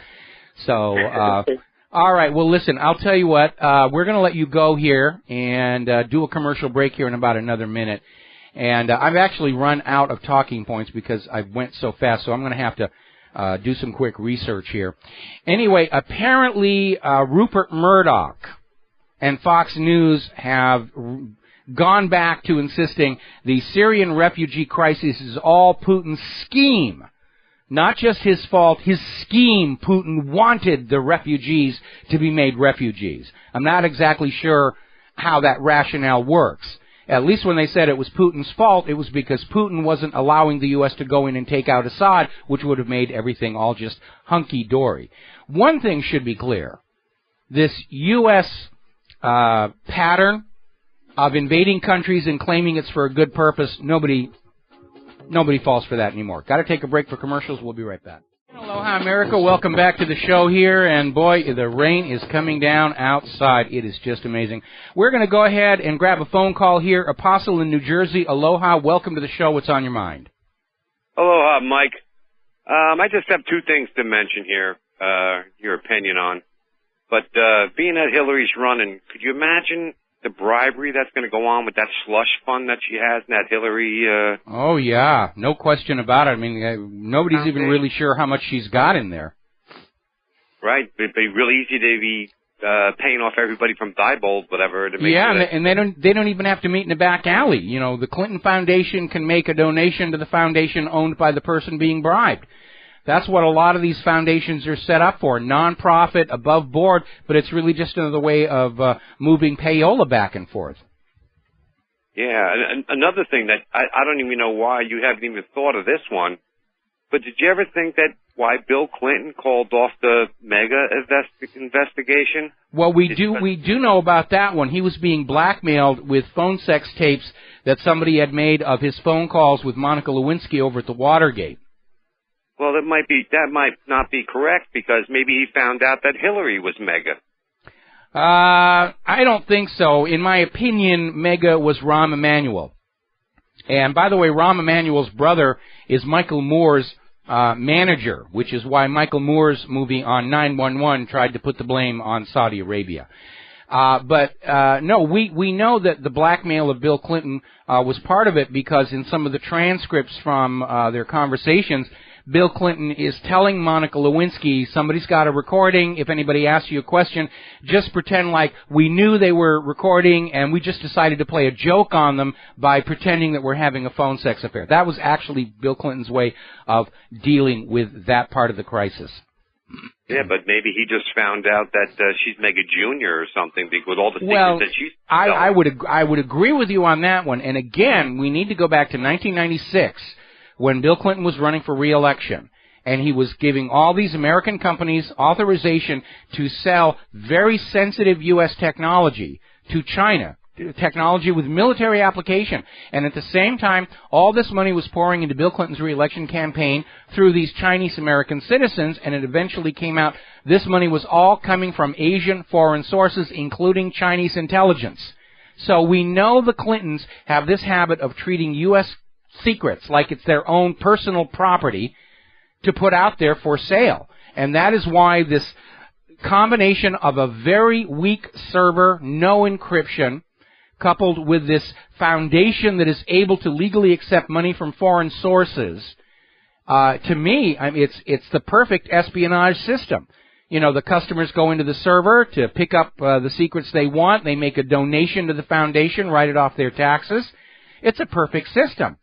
[SPEAKER 2] So, all right, well, listen, I'll tell you what. We're going to let you go here and do a commercial break here in about another minute. And I've actually run out of talking points because I went so fast, so I'm going to have to do some quick research here. Anyway, apparently Rupert Murdoch and Fox News have gone back to insisting the Syrian refugee crisis is all Putin's scheme. Not just his fault, his scheme. Putin wanted the refugees to be made refugees. I'm not exactly sure how that rationale works. At least when they said it was Putin's fault, it was because Putin wasn't allowing the U.S. to go in and take out Assad, which would have made everything all just hunky-dory. One thing should be clear. This U.S. Pattern of invading countries and claiming it's for a good purpose, nobody falls for that anymore. Got to take a break for commercials. We'll be right back. Aloha, America. Welcome back to the show here. And, boy, the rain is coming down outside. It is just amazing. We're going to go ahead and grab a phone call here. Apostle in New Jersey. Aloha. Welcome to the show. What's on your mind?
[SPEAKER 10] Aloha, Mike. I just have two things to mention here, your opinion on. But being that Hillary's running, could you imagine the bribery that's going to go on with that slush fund that she has and that Hillary...
[SPEAKER 2] Oh, yeah. No question about it. I mean, nobody's even really sure how much she's got in there.
[SPEAKER 10] Right. It'd be really easy to be paying off everybody from Diebold, whatever. To make
[SPEAKER 2] and they don't even have to meet in the back alley. You know, the Clinton Foundation can make a donation to the foundation owned by the person being bribed. That's what a lot of these foundations are set up for, non-profit, above board, but it's really just another way of moving payola back and forth.
[SPEAKER 10] Yeah, and another thing that I don't even know why you haven't even thought of this one, but did you ever think that why Bill Clinton called off the mega investigation?
[SPEAKER 2] Well, we do know about that one. He was being blackmailed with phone sex tapes that somebody had made of his phone calls with Monica Lewinsky over at the Watergate.
[SPEAKER 10] Well, that might not be correct because maybe he found out that Hillary was mega.
[SPEAKER 2] I don't think so. In my opinion, mega was Rahm Emanuel. And by the way, Rahm Emanuel's brother is Michael Moore's manager, which is why Michael Moore's movie on 911 tried to put the blame on Saudi Arabia. No, we know that the blackmail of Bill Clinton was part of it because in some of the transcripts from their conversations, Bill Clinton is telling Monica Lewinsky, somebody's got a recording. If anybody asks you a question, just pretend like we knew they were recording and we just decided to play a joke on them by pretending that we're having a phone sex affair. That was actually Bill Clinton's way of dealing with that part of the crisis.
[SPEAKER 10] Yeah, but maybe he just found out that she's Mega Junior or something with all the secrets that she's telling.
[SPEAKER 2] I would agree with you on that one. And again, we need to go back to 1996. When Bill Clinton was running for re-election, and he was giving all these American companies authorization to sell very sensitive U.S. technology to China, technology with military application. And at the same time, all this money was pouring into Bill Clinton's re-election campaign through these Chinese-American citizens, and it eventually came out this money was all coming from Asian foreign sources, including Chinese intelligence. So we know the Clintons have this habit of treating U.S. secrets like it's their own personal property to put out there for sale. And that is why this combination of a very weak server, no encryption, coupled with this foundation that is able to legally accept money from foreign sources, to me, it's the perfect espionage system. You know, the customers go into the server to pick up the secrets they want. They make a donation to the foundation, write it off their taxes. It's a perfect system.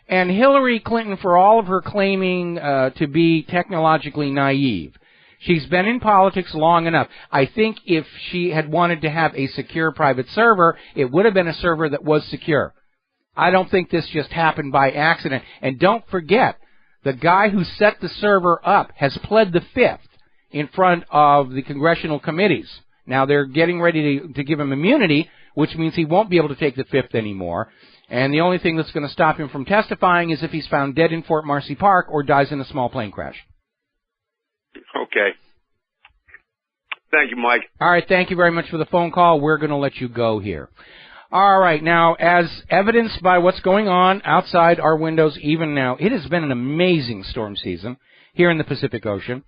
[SPEAKER 2] And Hillary Clinton, for all of her claiming to be technologically naive, she's been in politics long enough. I think if she had wanted to have a secure private server, it would have been a server that was secure. I don't think this just happened by accident. And don't forget, the guy who set the server up has pled the Fifth in front of the congressional committees. Now, they're getting ready to give him immunity, which means he won't be able to take the Fifth anymore. And the only thing that's going to stop him from testifying is if he's found dead in Fort Marcy Park or dies in a small plane crash.
[SPEAKER 10] Okay. Thank you, Mike.
[SPEAKER 2] All right, thank you very much for the phone call. We're going to let you go here. All right, now, as evidenced by what's going on outside our windows even now, it has been an amazing storm season here in the Pacific Ocean.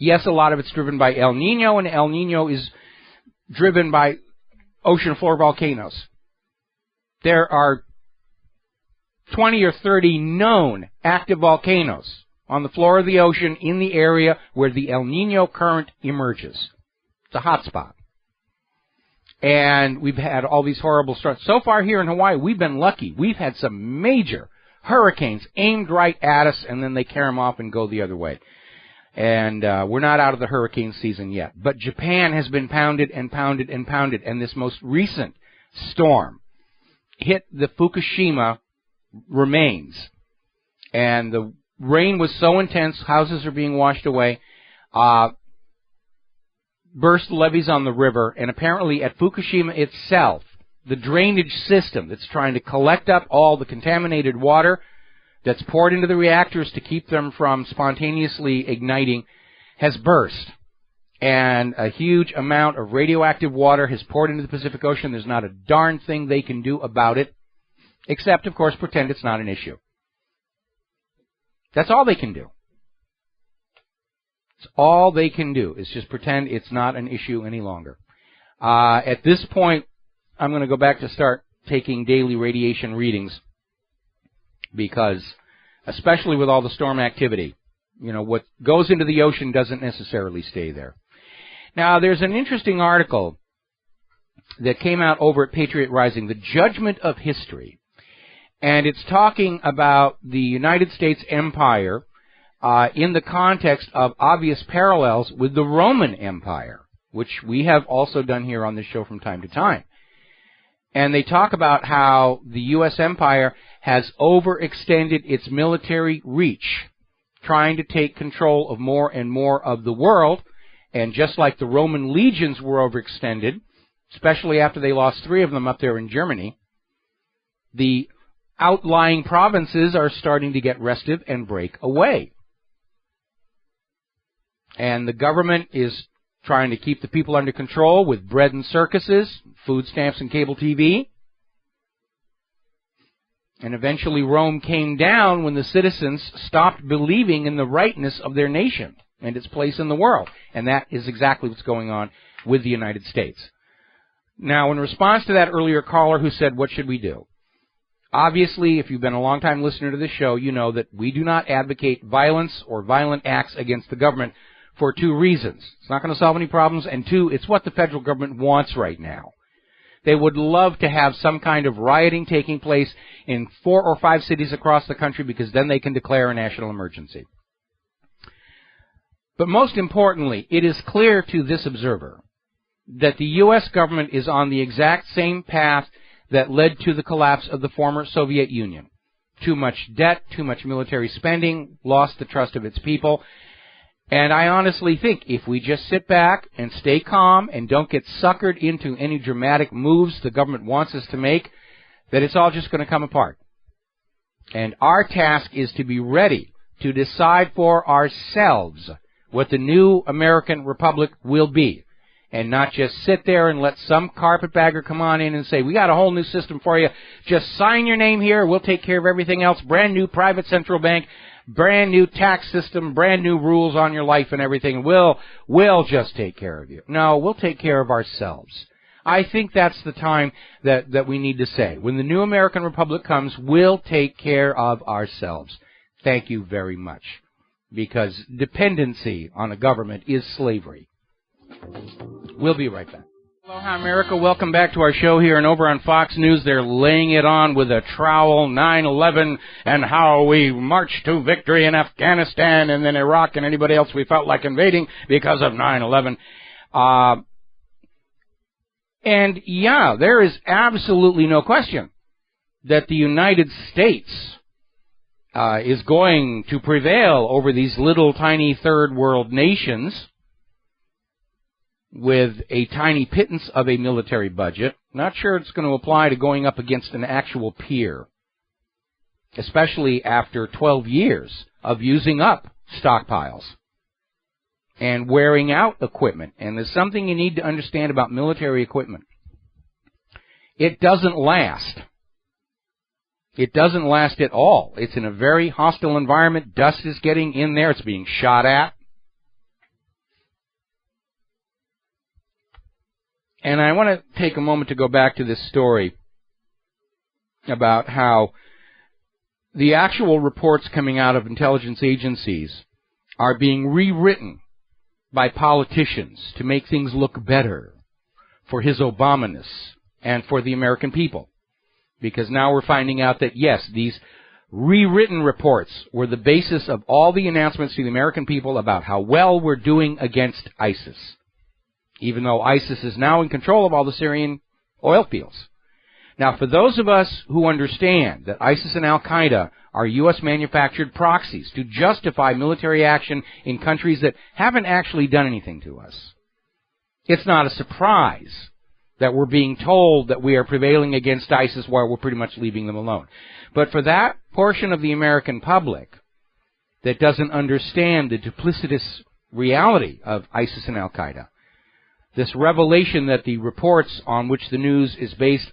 [SPEAKER 2] Yes, a lot of it's driven by El Nino, and El Nino is driven by ocean floor volcanoes. There are 20 or 30 known active volcanoes on the floor of the ocean in the area where the El Nino current emerges. It's a hot spot. And we've had all these horrible storms. So far here in Hawaii, we've been lucky. We've had some major hurricanes aimed right at us, and then they carry them off and go the other way. And we're not out of the hurricane season yet. But Japan has been pounded and pounded and pounded, and this most recent storm hit the Fukushima remains. And the rain was so intense, houses are being washed away, burst levees on the river, and apparently at Fukushima itself, the drainage system that's trying to collect up all the contaminated water that's poured into the reactors to keep them from spontaneously igniting has burst. And a huge amount of radioactive water has poured into the Pacific Ocean. There's not a darn thing they can do about it, except, of course, pretend it's not an issue. That's all they can do. It's all they can do is just pretend it's not an issue any longer. At this point, I'm going to go back to start taking daily radiation readings because, especially with all the storm activity, you know, what goes into the ocean doesn't necessarily stay there. Now, there's an interesting article that came out over at Patriot Rising, The Judgment of History, and it's talking about the United States Empire in the context of obvious parallels with the Roman Empire, which we have also done here on this show from time to time. And they talk about how the U.S. Empire has overextended its military reach, trying to take control of more and more of the world. And just like the Roman legions were overextended, especially after they lost 3 of them up there in Germany, the outlying provinces are starting to get restive and break away. And the government is trying to keep the people under control with bread and circuses, food stamps and cable TV. And eventually Rome came down when the citizens stopped believing in the rightness of their nation and its place in the world. And that is exactly what's going on with the United States. Now, in response to that earlier caller who said, what should we do? Obviously, if you've been a long-time listener to this show, you know that we do not advocate violence or violent acts against the government for 2 reasons. It's not going to solve any problems, and 2, it's what the federal government wants right now. They would love to have some kind of rioting taking place in 4 or 5 cities across the country because then they can declare a national emergency. But most importantly, it is clear to this observer that the U.S. government is on the exact same path that led to the collapse of the former Soviet Union. Too much debt, too much military spending, lost the trust of its people. And I honestly think if we just sit back and stay calm and don't get suckered into any dramatic moves the government wants us to make, that it's all just going to come apart. And our task is to be ready to decide for ourselves what the new American Republic will be. And not just sit there and let some carpetbagger come on in and say, we got a whole new system for you. Just sign your name here. We'll take care of everything else. Brand new private central bank, brand new tax system, brand new rules on your life and everything. We'll just take care of you. No, we'll take care of ourselves. I think that's the time that we need to say. When the new American Republic comes, we'll take care of ourselves. Thank you very much. because dependency on a government is slavery. We'll be right back. Aloha, America. Welcome back to our show here, and over on Fox News, they're laying it on with a trowel, 9/11, and how we marched to victory in Afghanistan and then Iraq and anybody else we felt like invading because of 9/11. And yeah, there is absolutely no question that the United States is going to prevail over these little tiny third world nations with a tiny pittance of a military budget. Not sure it's going to apply to going up against an actual peer, especially after 12 years of using up stockpiles and wearing out equipment. And there's something you need to understand about military equipment. It doesn't last. It doesn't last at all. It's in a very hostile environment. Dust is getting in there. It's being shot at. And I want to take a moment to go back to this story about how the actual reports coming out of intelligence agencies are being rewritten by politicians to make things look better for his Obamaness and for the American people. Because now we're finding out that, yes, these rewritten reports were the basis of all the announcements to the American people about how well we're doing against ISIS, even though ISIS is now in control of all the Syrian oil fields. Now, for those of us who understand that ISIS and Al-Qaeda are U.S.-manufactured proxies to justify military action in countries that haven't actually done anything to us, it's not a surprise that we're being told that we are prevailing against ISIS while we're pretty much leaving them alone. But for that portion of the American public that doesn't understand the duplicitous reality of ISIS and Al-Qaeda, this revelation that the reports on which the news is based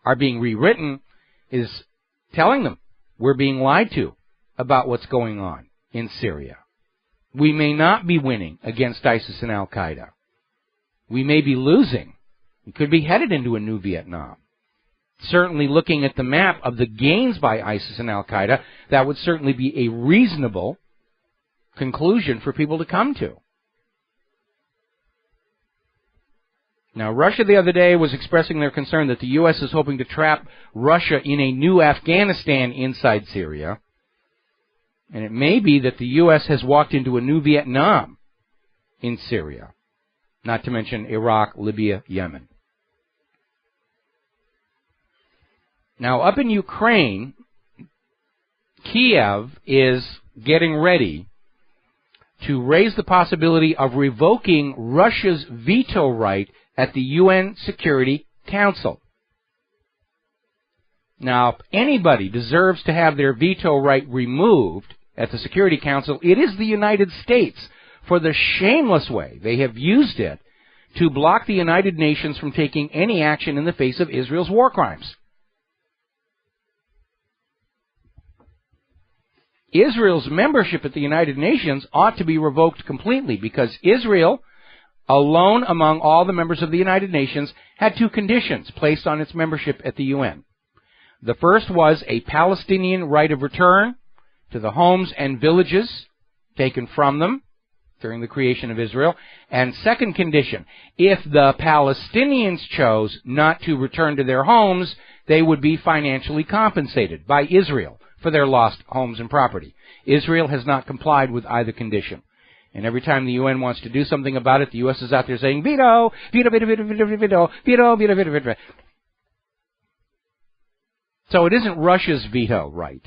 [SPEAKER 2] are being rewritten is telling them we're being lied to about what's going on in Syria. We may not be winning against ISIS and Al-Qaeda. We may be losing. We could be headed into a new Vietnam. Certainly, looking at the map of the gains by ISIS and Al-Qaeda, that would certainly be a reasonable conclusion for people to come to. Now, Russia the other day was expressing their concern that the U.S. is hoping to trap Russia in a new Afghanistan inside Syria. And it may be that the U.S. has walked into a new Vietnam in Syria, not to mention Iraq, Libya, Yemen. Now, up in Ukraine, Kiev is getting ready to raise the possibility of revoking Russia's veto right at the UN Security Council. Now, if anybody deserves to have their veto right removed at the Security Council, it is the United States, for the shameless way they have used it to block the United Nations from taking any action in the face of Israel's war crimes. Israel's membership at the United Nations ought to be revoked completely, because Israel, alone among all the members of the United Nations, had two conditions placed on its membership at the UN. The first was a Palestinian right of return to the homes and villages taken from them during the creation of Israel. And second condition, if the Palestinians chose not to return to their homes, they would be financially compensated by Israel for their lost homes and property. Israel has not complied with either condition. And every time the UN wants to do something about it, the U.S. is out there saying, veto, veto, veto, veto, veto, veto, veto, veto, veto, veto, veto. So it isn't Russia's veto right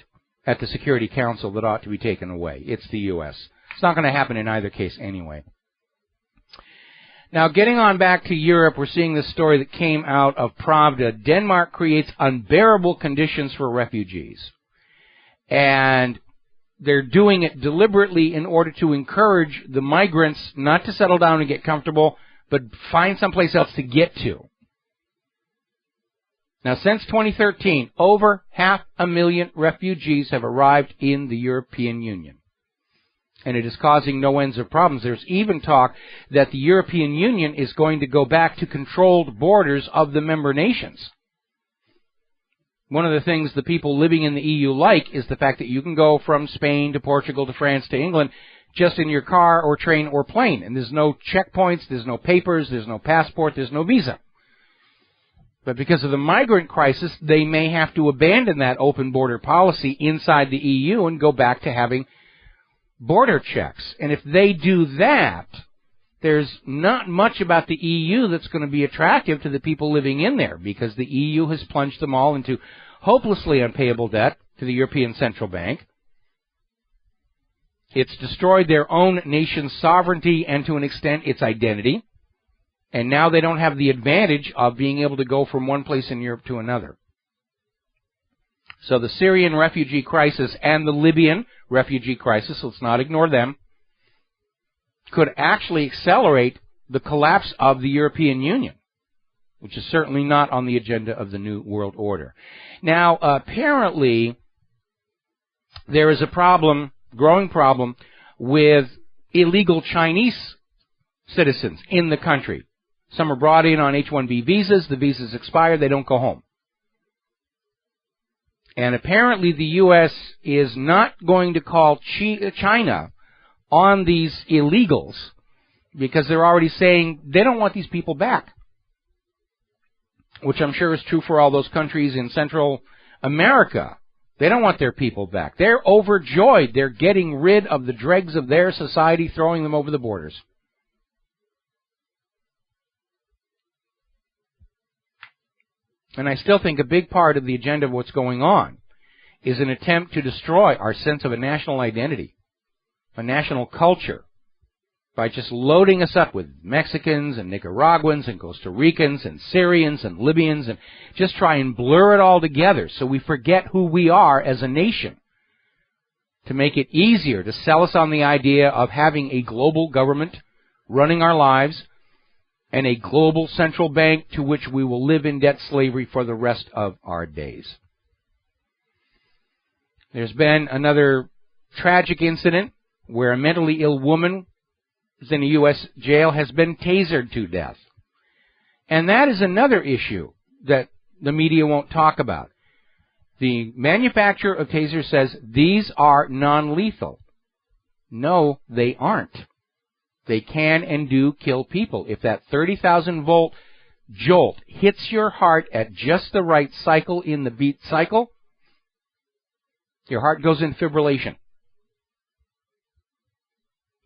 [SPEAKER 2] at the Security Council that ought to be taken away. It's the U.S. It's not going to happen in either case anyway. Now, getting on back to Europe, we're seeing this story that came out of Pravda. Denmark creates unbearable conditions for refugees. And they're doing it deliberately in order to encourage the migrants not to settle down and get comfortable, but find someplace else to get to. Now, since 2013, over 500,000 refugees have arrived in the European Union. And it is causing no ends of problems. There's even talk that the European Union is going to go back to controlled borders of the member nations. One of the things the people living in the EU like is the fact that you can go from Spain to Portugal to France to England just in your car or train or plane. And there's no checkpoints, there's no papers, there's no passport, there's no visa. But because of the migrant crisis, they may have to abandon that open border policy inside the EU and go back to having border checks. And if they do that, there's not much about the EU that's going to be attractive to the people living in there, because the EU has plunged them all into hopelessly unpayable debt to the European Central Bank. It's destroyed their own nation's sovereignty and, to an extent, its identity. And now they don't have the advantage of being able to go from one place in Europe to another. So the Syrian refugee crisis and the Libyan refugee crisis, let's not ignore them, could actually accelerate the collapse of the European Union, which is certainly not on the agenda of the New World Order. Now, apparently, there is a problem, growing problem, with illegal Chinese citizens in the country. Some are brought in on H-1B visas. The visas expire. They don't go home. And apparently the U.S. is not going to call China on these illegals because they're already saying they don't want these people back, which I'm sure is true for all those countries in Central America. They don't want their people back. They're overjoyed. They're getting rid of the dregs of their society, throwing them over the borders. And I still think a big part of the agenda of what's going on is an attempt to destroy our sense of a national identity, a national culture, by just loading us up with Mexicans and Nicaraguans and Costa Ricans and Syrians and Libyans, and just try and blur it all together so we forget who we are as a nation, to make it easier to sell us on the idea of having a global government running our lives and a global central bank to which we will live in debt slavery for the rest of our days. There's been another tragic incident where a mentally ill woman who's in a U.S. jail has been tasered to death. And that is another issue that the media won't talk about. The manufacturer of tasers says these are non-lethal. No, they aren't. They can and do kill people. If that 30,000-volt jolt hits your heart at just the right cycle in the beat cycle, your heart goes in fibrillation.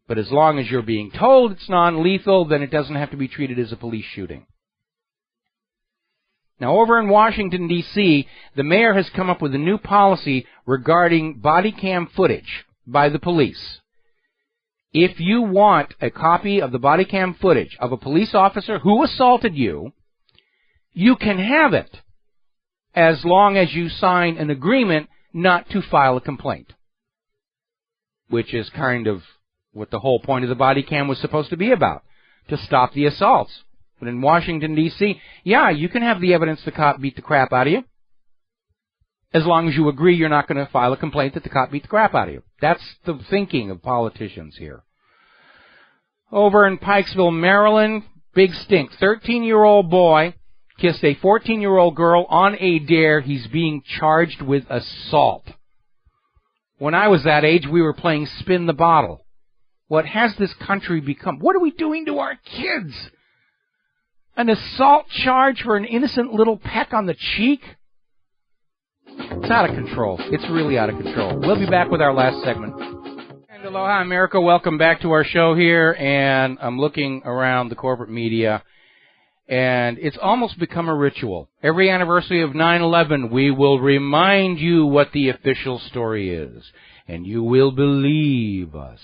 [SPEAKER 2] But as long as you're being told it's non-lethal, then it doesn't have to be treated as a police shooting. Now, over in Washington, D.C., the mayor has come up with a new policy regarding body cam footage by the police. If you want a copy of the body cam footage of a police officer who assaulted you, you can have it as long as you sign an agreement not to file a complaint, which is kind of what the whole point of the body cam was supposed to be about, to stop the assaults. But in Washington, D.C., yeah, you can have the evidence the cop beat the crap out of you, as long as you agree you're not going to file a complaint that the cop beat the crap out of you. That's the thinking of politicians here. Over in Pikesville, Maryland, big stink. 13-year-old boy kissed a 14-year-old girl on a dare. He's being charged with assault. When I was that age, we were playing spin the bottle. What has this country become? What are we doing to our kids? An assault charge for an innocent little peck on the cheek? It's out of control. It's really out of control. We'll be back with our last segment. And aloha, America. Welcome back to our show here. And I'm looking around the corporate media, and it's almost become a ritual. Every anniversary of 9/11, we will remind you what the official story is. And you will believe us.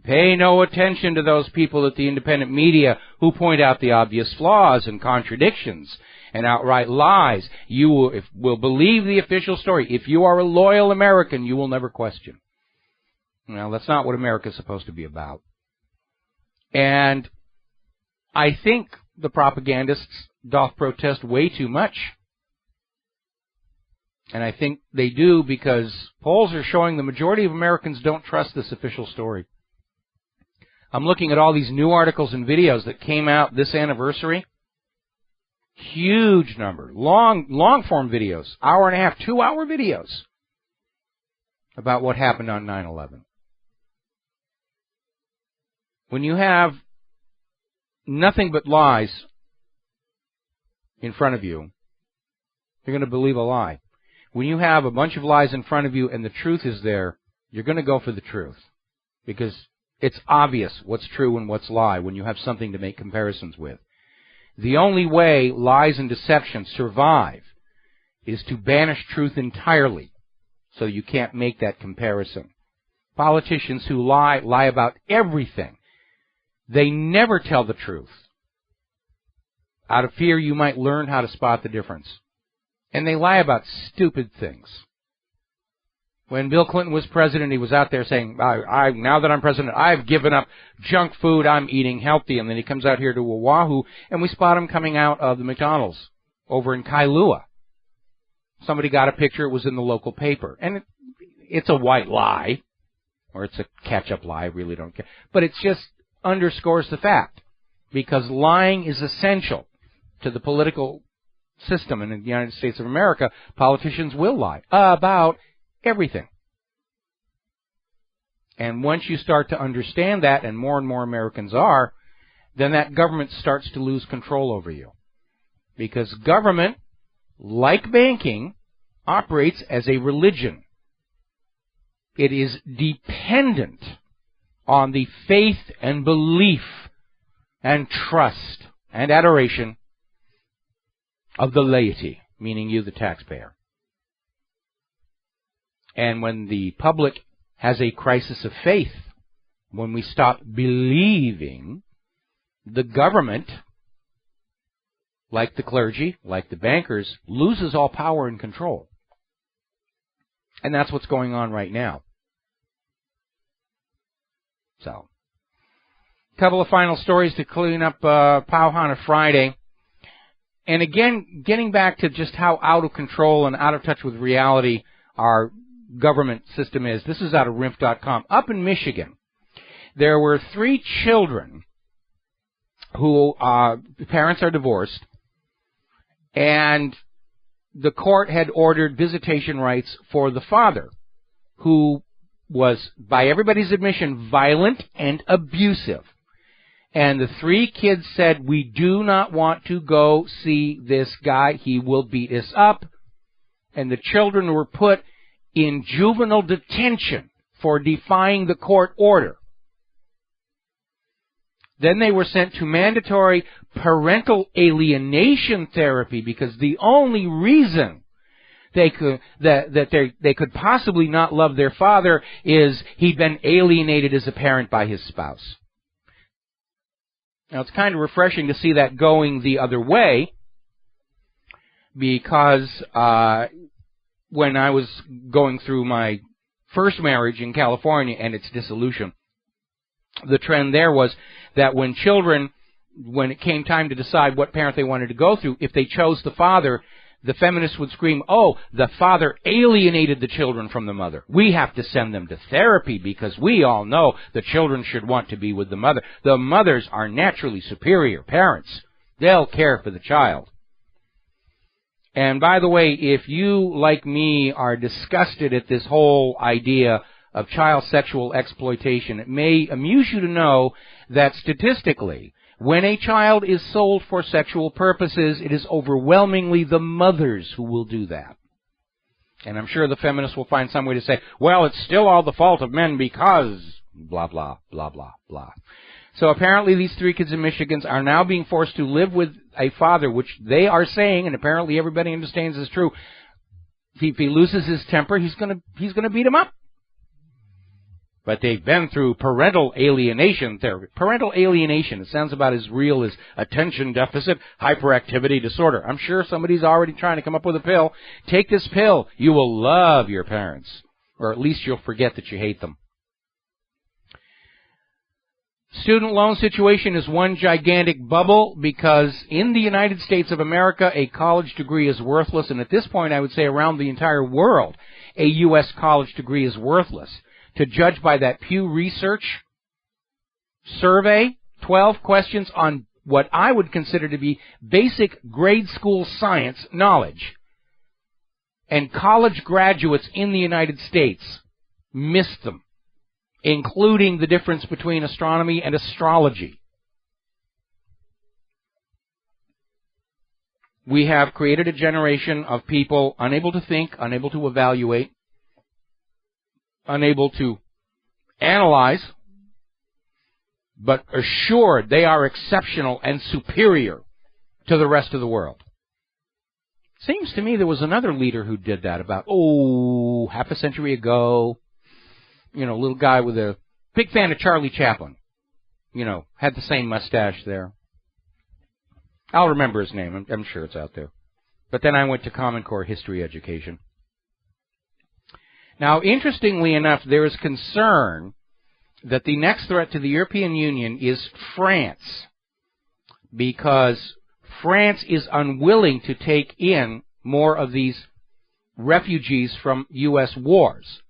[SPEAKER 2] Pay no attention to those people at the independent media who point out the obvious flaws and contradictions and outright lies. You will believe the official story. If you are a loyal American, you will never question. Well, that's not what America's supposed to be about. And I think the propagandists doth protest way too much. And I think they do because polls are showing the majority of Americans don't trust this official story. I'm looking at all these new articles and videos that came out this anniversary. Huge number. Long-form videos. Hour and a half, 2-hour videos about what happened on 9/11. When you have nothing but lies in front of you, you're going to believe a lie. When you have a bunch of lies in front of you and the truth is there, you're going to go for the truth. Because it's obvious what's true and what's lie when you have something to make comparisons with. The only way lies and deception survive is to banish truth entirely, so you can't make that comparison. Politicians who lie about everything. They never tell the truth. Out of fear, you might learn how to spot the difference. And they lie about stupid things. When Bill Clinton was president, he was out there saying, now that I'm president, I've given up junk food, I'm eating healthy. And then he comes out here to Oahu, and we spot him coming out of the McDonald's over in Kailua. Somebody got a picture, it was in the local paper. And it's a white lie, or it's a catch-up lie, I really don't care. But it just underscores the fact, because lying is essential to the political system. And in the United States of America, politicians will lie about everything. And once you start to understand that, and more Americans are, then that government starts to lose control over you. Because government, like banking, operates as a religion. It is dependent on the faith and belief and trust and adoration of the laity, meaning you, the taxpayer. And when the public has a crisis of faith, when we stop believing, the government, like the clergy, like the bankers, loses all power and control. And that's what's going on right now. So, a couple of final stories to clean up Kaahumanu Friday. And again, getting back to just how out of control and out of touch with reality our government system is. This is out of RINF.com. Up in Michigan, there were 3 children who parents are divorced, and the court had ordered visitation rights for the father, who was, by everybody's admission, violent and abusive. And the 3 kids said, we do not want to go see this guy. He will beat us up. And the children were put in juvenile detention for defying the court order. Then they were sent to mandatory parental alienation therapy, because the only reason they could they could possibly not love their father is he'd been alienated as a parent by his spouse. Now, it's kind of refreshing to see that going the other way, because when I was going through my first marriage in California and its dissolution, the trend there was that when children, when it came time to decide what parent they wanted to go through, if they chose the father, the feminists would scream, oh, the father alienated the children from the mother. We have to send them to therapy because we all know the children should want to be with the mother. The mothers are naturally superior parents. They'll care for the child. And by the way, if you, like me, are disgusted at this whole idea of child sexual exploitation, it may amuse you to know that statistically, when a child is sold for sexual purposes, it is overwhelmingly the mothers who will do that. And I'm sure the feminists will find some way to say, well, it's still all the fault of men because blah, blah, blah, blah, blah. So apparently these 3 kids in Michigan are now being forced to live with a father, which they are saying, and apparently everybody understands is true, if he loses his temper, he's going to beat him up. But they've been through parental alienation therapy. Parental alienation, it sounds about as real as attention deficit hyperactivity disorder. I'm sure somebody's already trying to come up with a pill. Take this pill. You will love your parents. Or at least you'll forget that you hate them. Student loan situation is one gigantic bubble because in the United States of America, a college degree is worthless. And at this point, I would say around the entire world, a U.S. college degree is worthless. To judge by that Pew Research survey, 12 questions on what I would consider to be basic grade school science knowledge. And college graduates in the United States missed them, including the difference between astronomy and astrology. We have created a generation of people unable to think, unable to evaluate, unable to analyze, but assured they are exceptional and superior to the rest of the world. Seems to me there was another leader who did that about, half a century ago. You know, little guy with a big fan of Charlie Chaplin. You know, had the same mustache there. I'll remember his name. I'm sure it's out there. But then I went to Common Core history education. Now, interestingly enough, there is concern that the next threat to the European Union is France, because France is unwilling to take in more of these refugees from U.S. wars,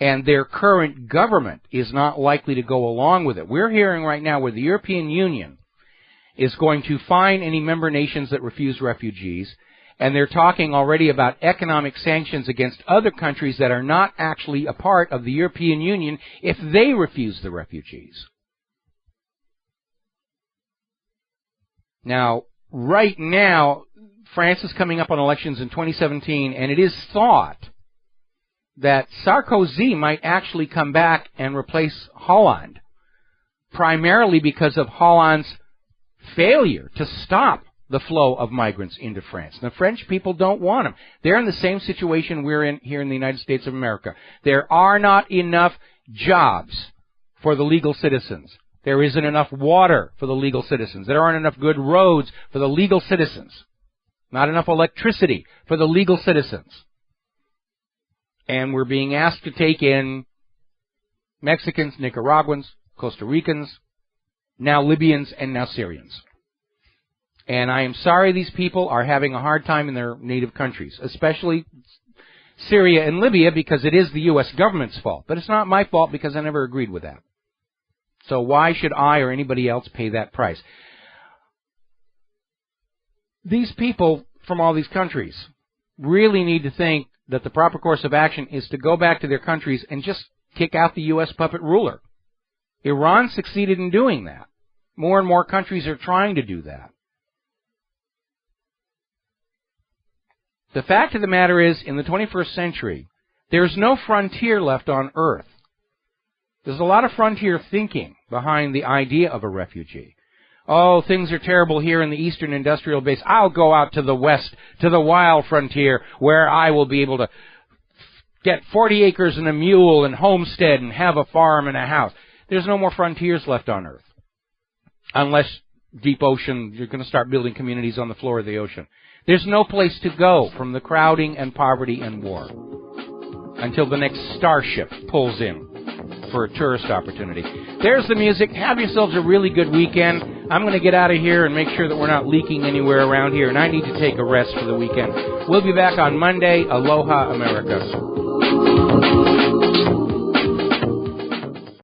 [SPEAKER 2] and their current government is not likely to go along with it. We're hearing right now where the European Union is going to fine any member nations that refuse refugees, and they're talking already about economic sanctions against other countries that are not actually a part of the European Union if they refuse the refugees. Now, right now, France is coming up on elections in 2017, and it is thought that Sarkozy might actually come back and replace Hollande, primarily because of Hollande's failure to stop the flow of migrants into France. The French people don't want them. They're in the same situation we're in here in the United States of America. There are not enough jobs for the legal citizens. There isn't enough water for the legal citizens. There aren't enough good roads for the legal citizens. Not enough electricity for the legal citizens. And we're being asked to take in Mexicans, Nicaraguans, Costa Ricans, now Libyans, and now Syrians. And I am sorry these people are having a hard time in their native countries, especially Syria and Libya, because it is the U.S. government's fault. But it's not my fault because I never agreed with that. So why should I or anybody else pay that price? These people from all these countries really need to think that the proper course of action is to go back to their countries and just kick out the U.S. puppet ruler. Iran succeeded in doing that. More and more countries are trying to do that. The fact of the matter is, in the 21st century, there's no frontier left on Earth. There's a lot of frontier thinking behind the idea of a refugee. Oh, things are terrible here in the Eastern Industrial Base. I'll go out to the west, to the wild frontier, where I will be able to get 40 acres and a mule and homestead and have a farm and a house. There's no more frontiers left on Earth. Unless deep ocean, you're going to start building communities on the floor of the ocean. There's no place to go from the crowding and poverty and war until the next starship pulls in for a tourist opportunity. There's the music. Have yourselves a really good weekend. I'm going to get out of here and make sure that we're not leaking anywhere around here, and I need to take a rest for the weekend. We'll be back on Monday. Aloha, America.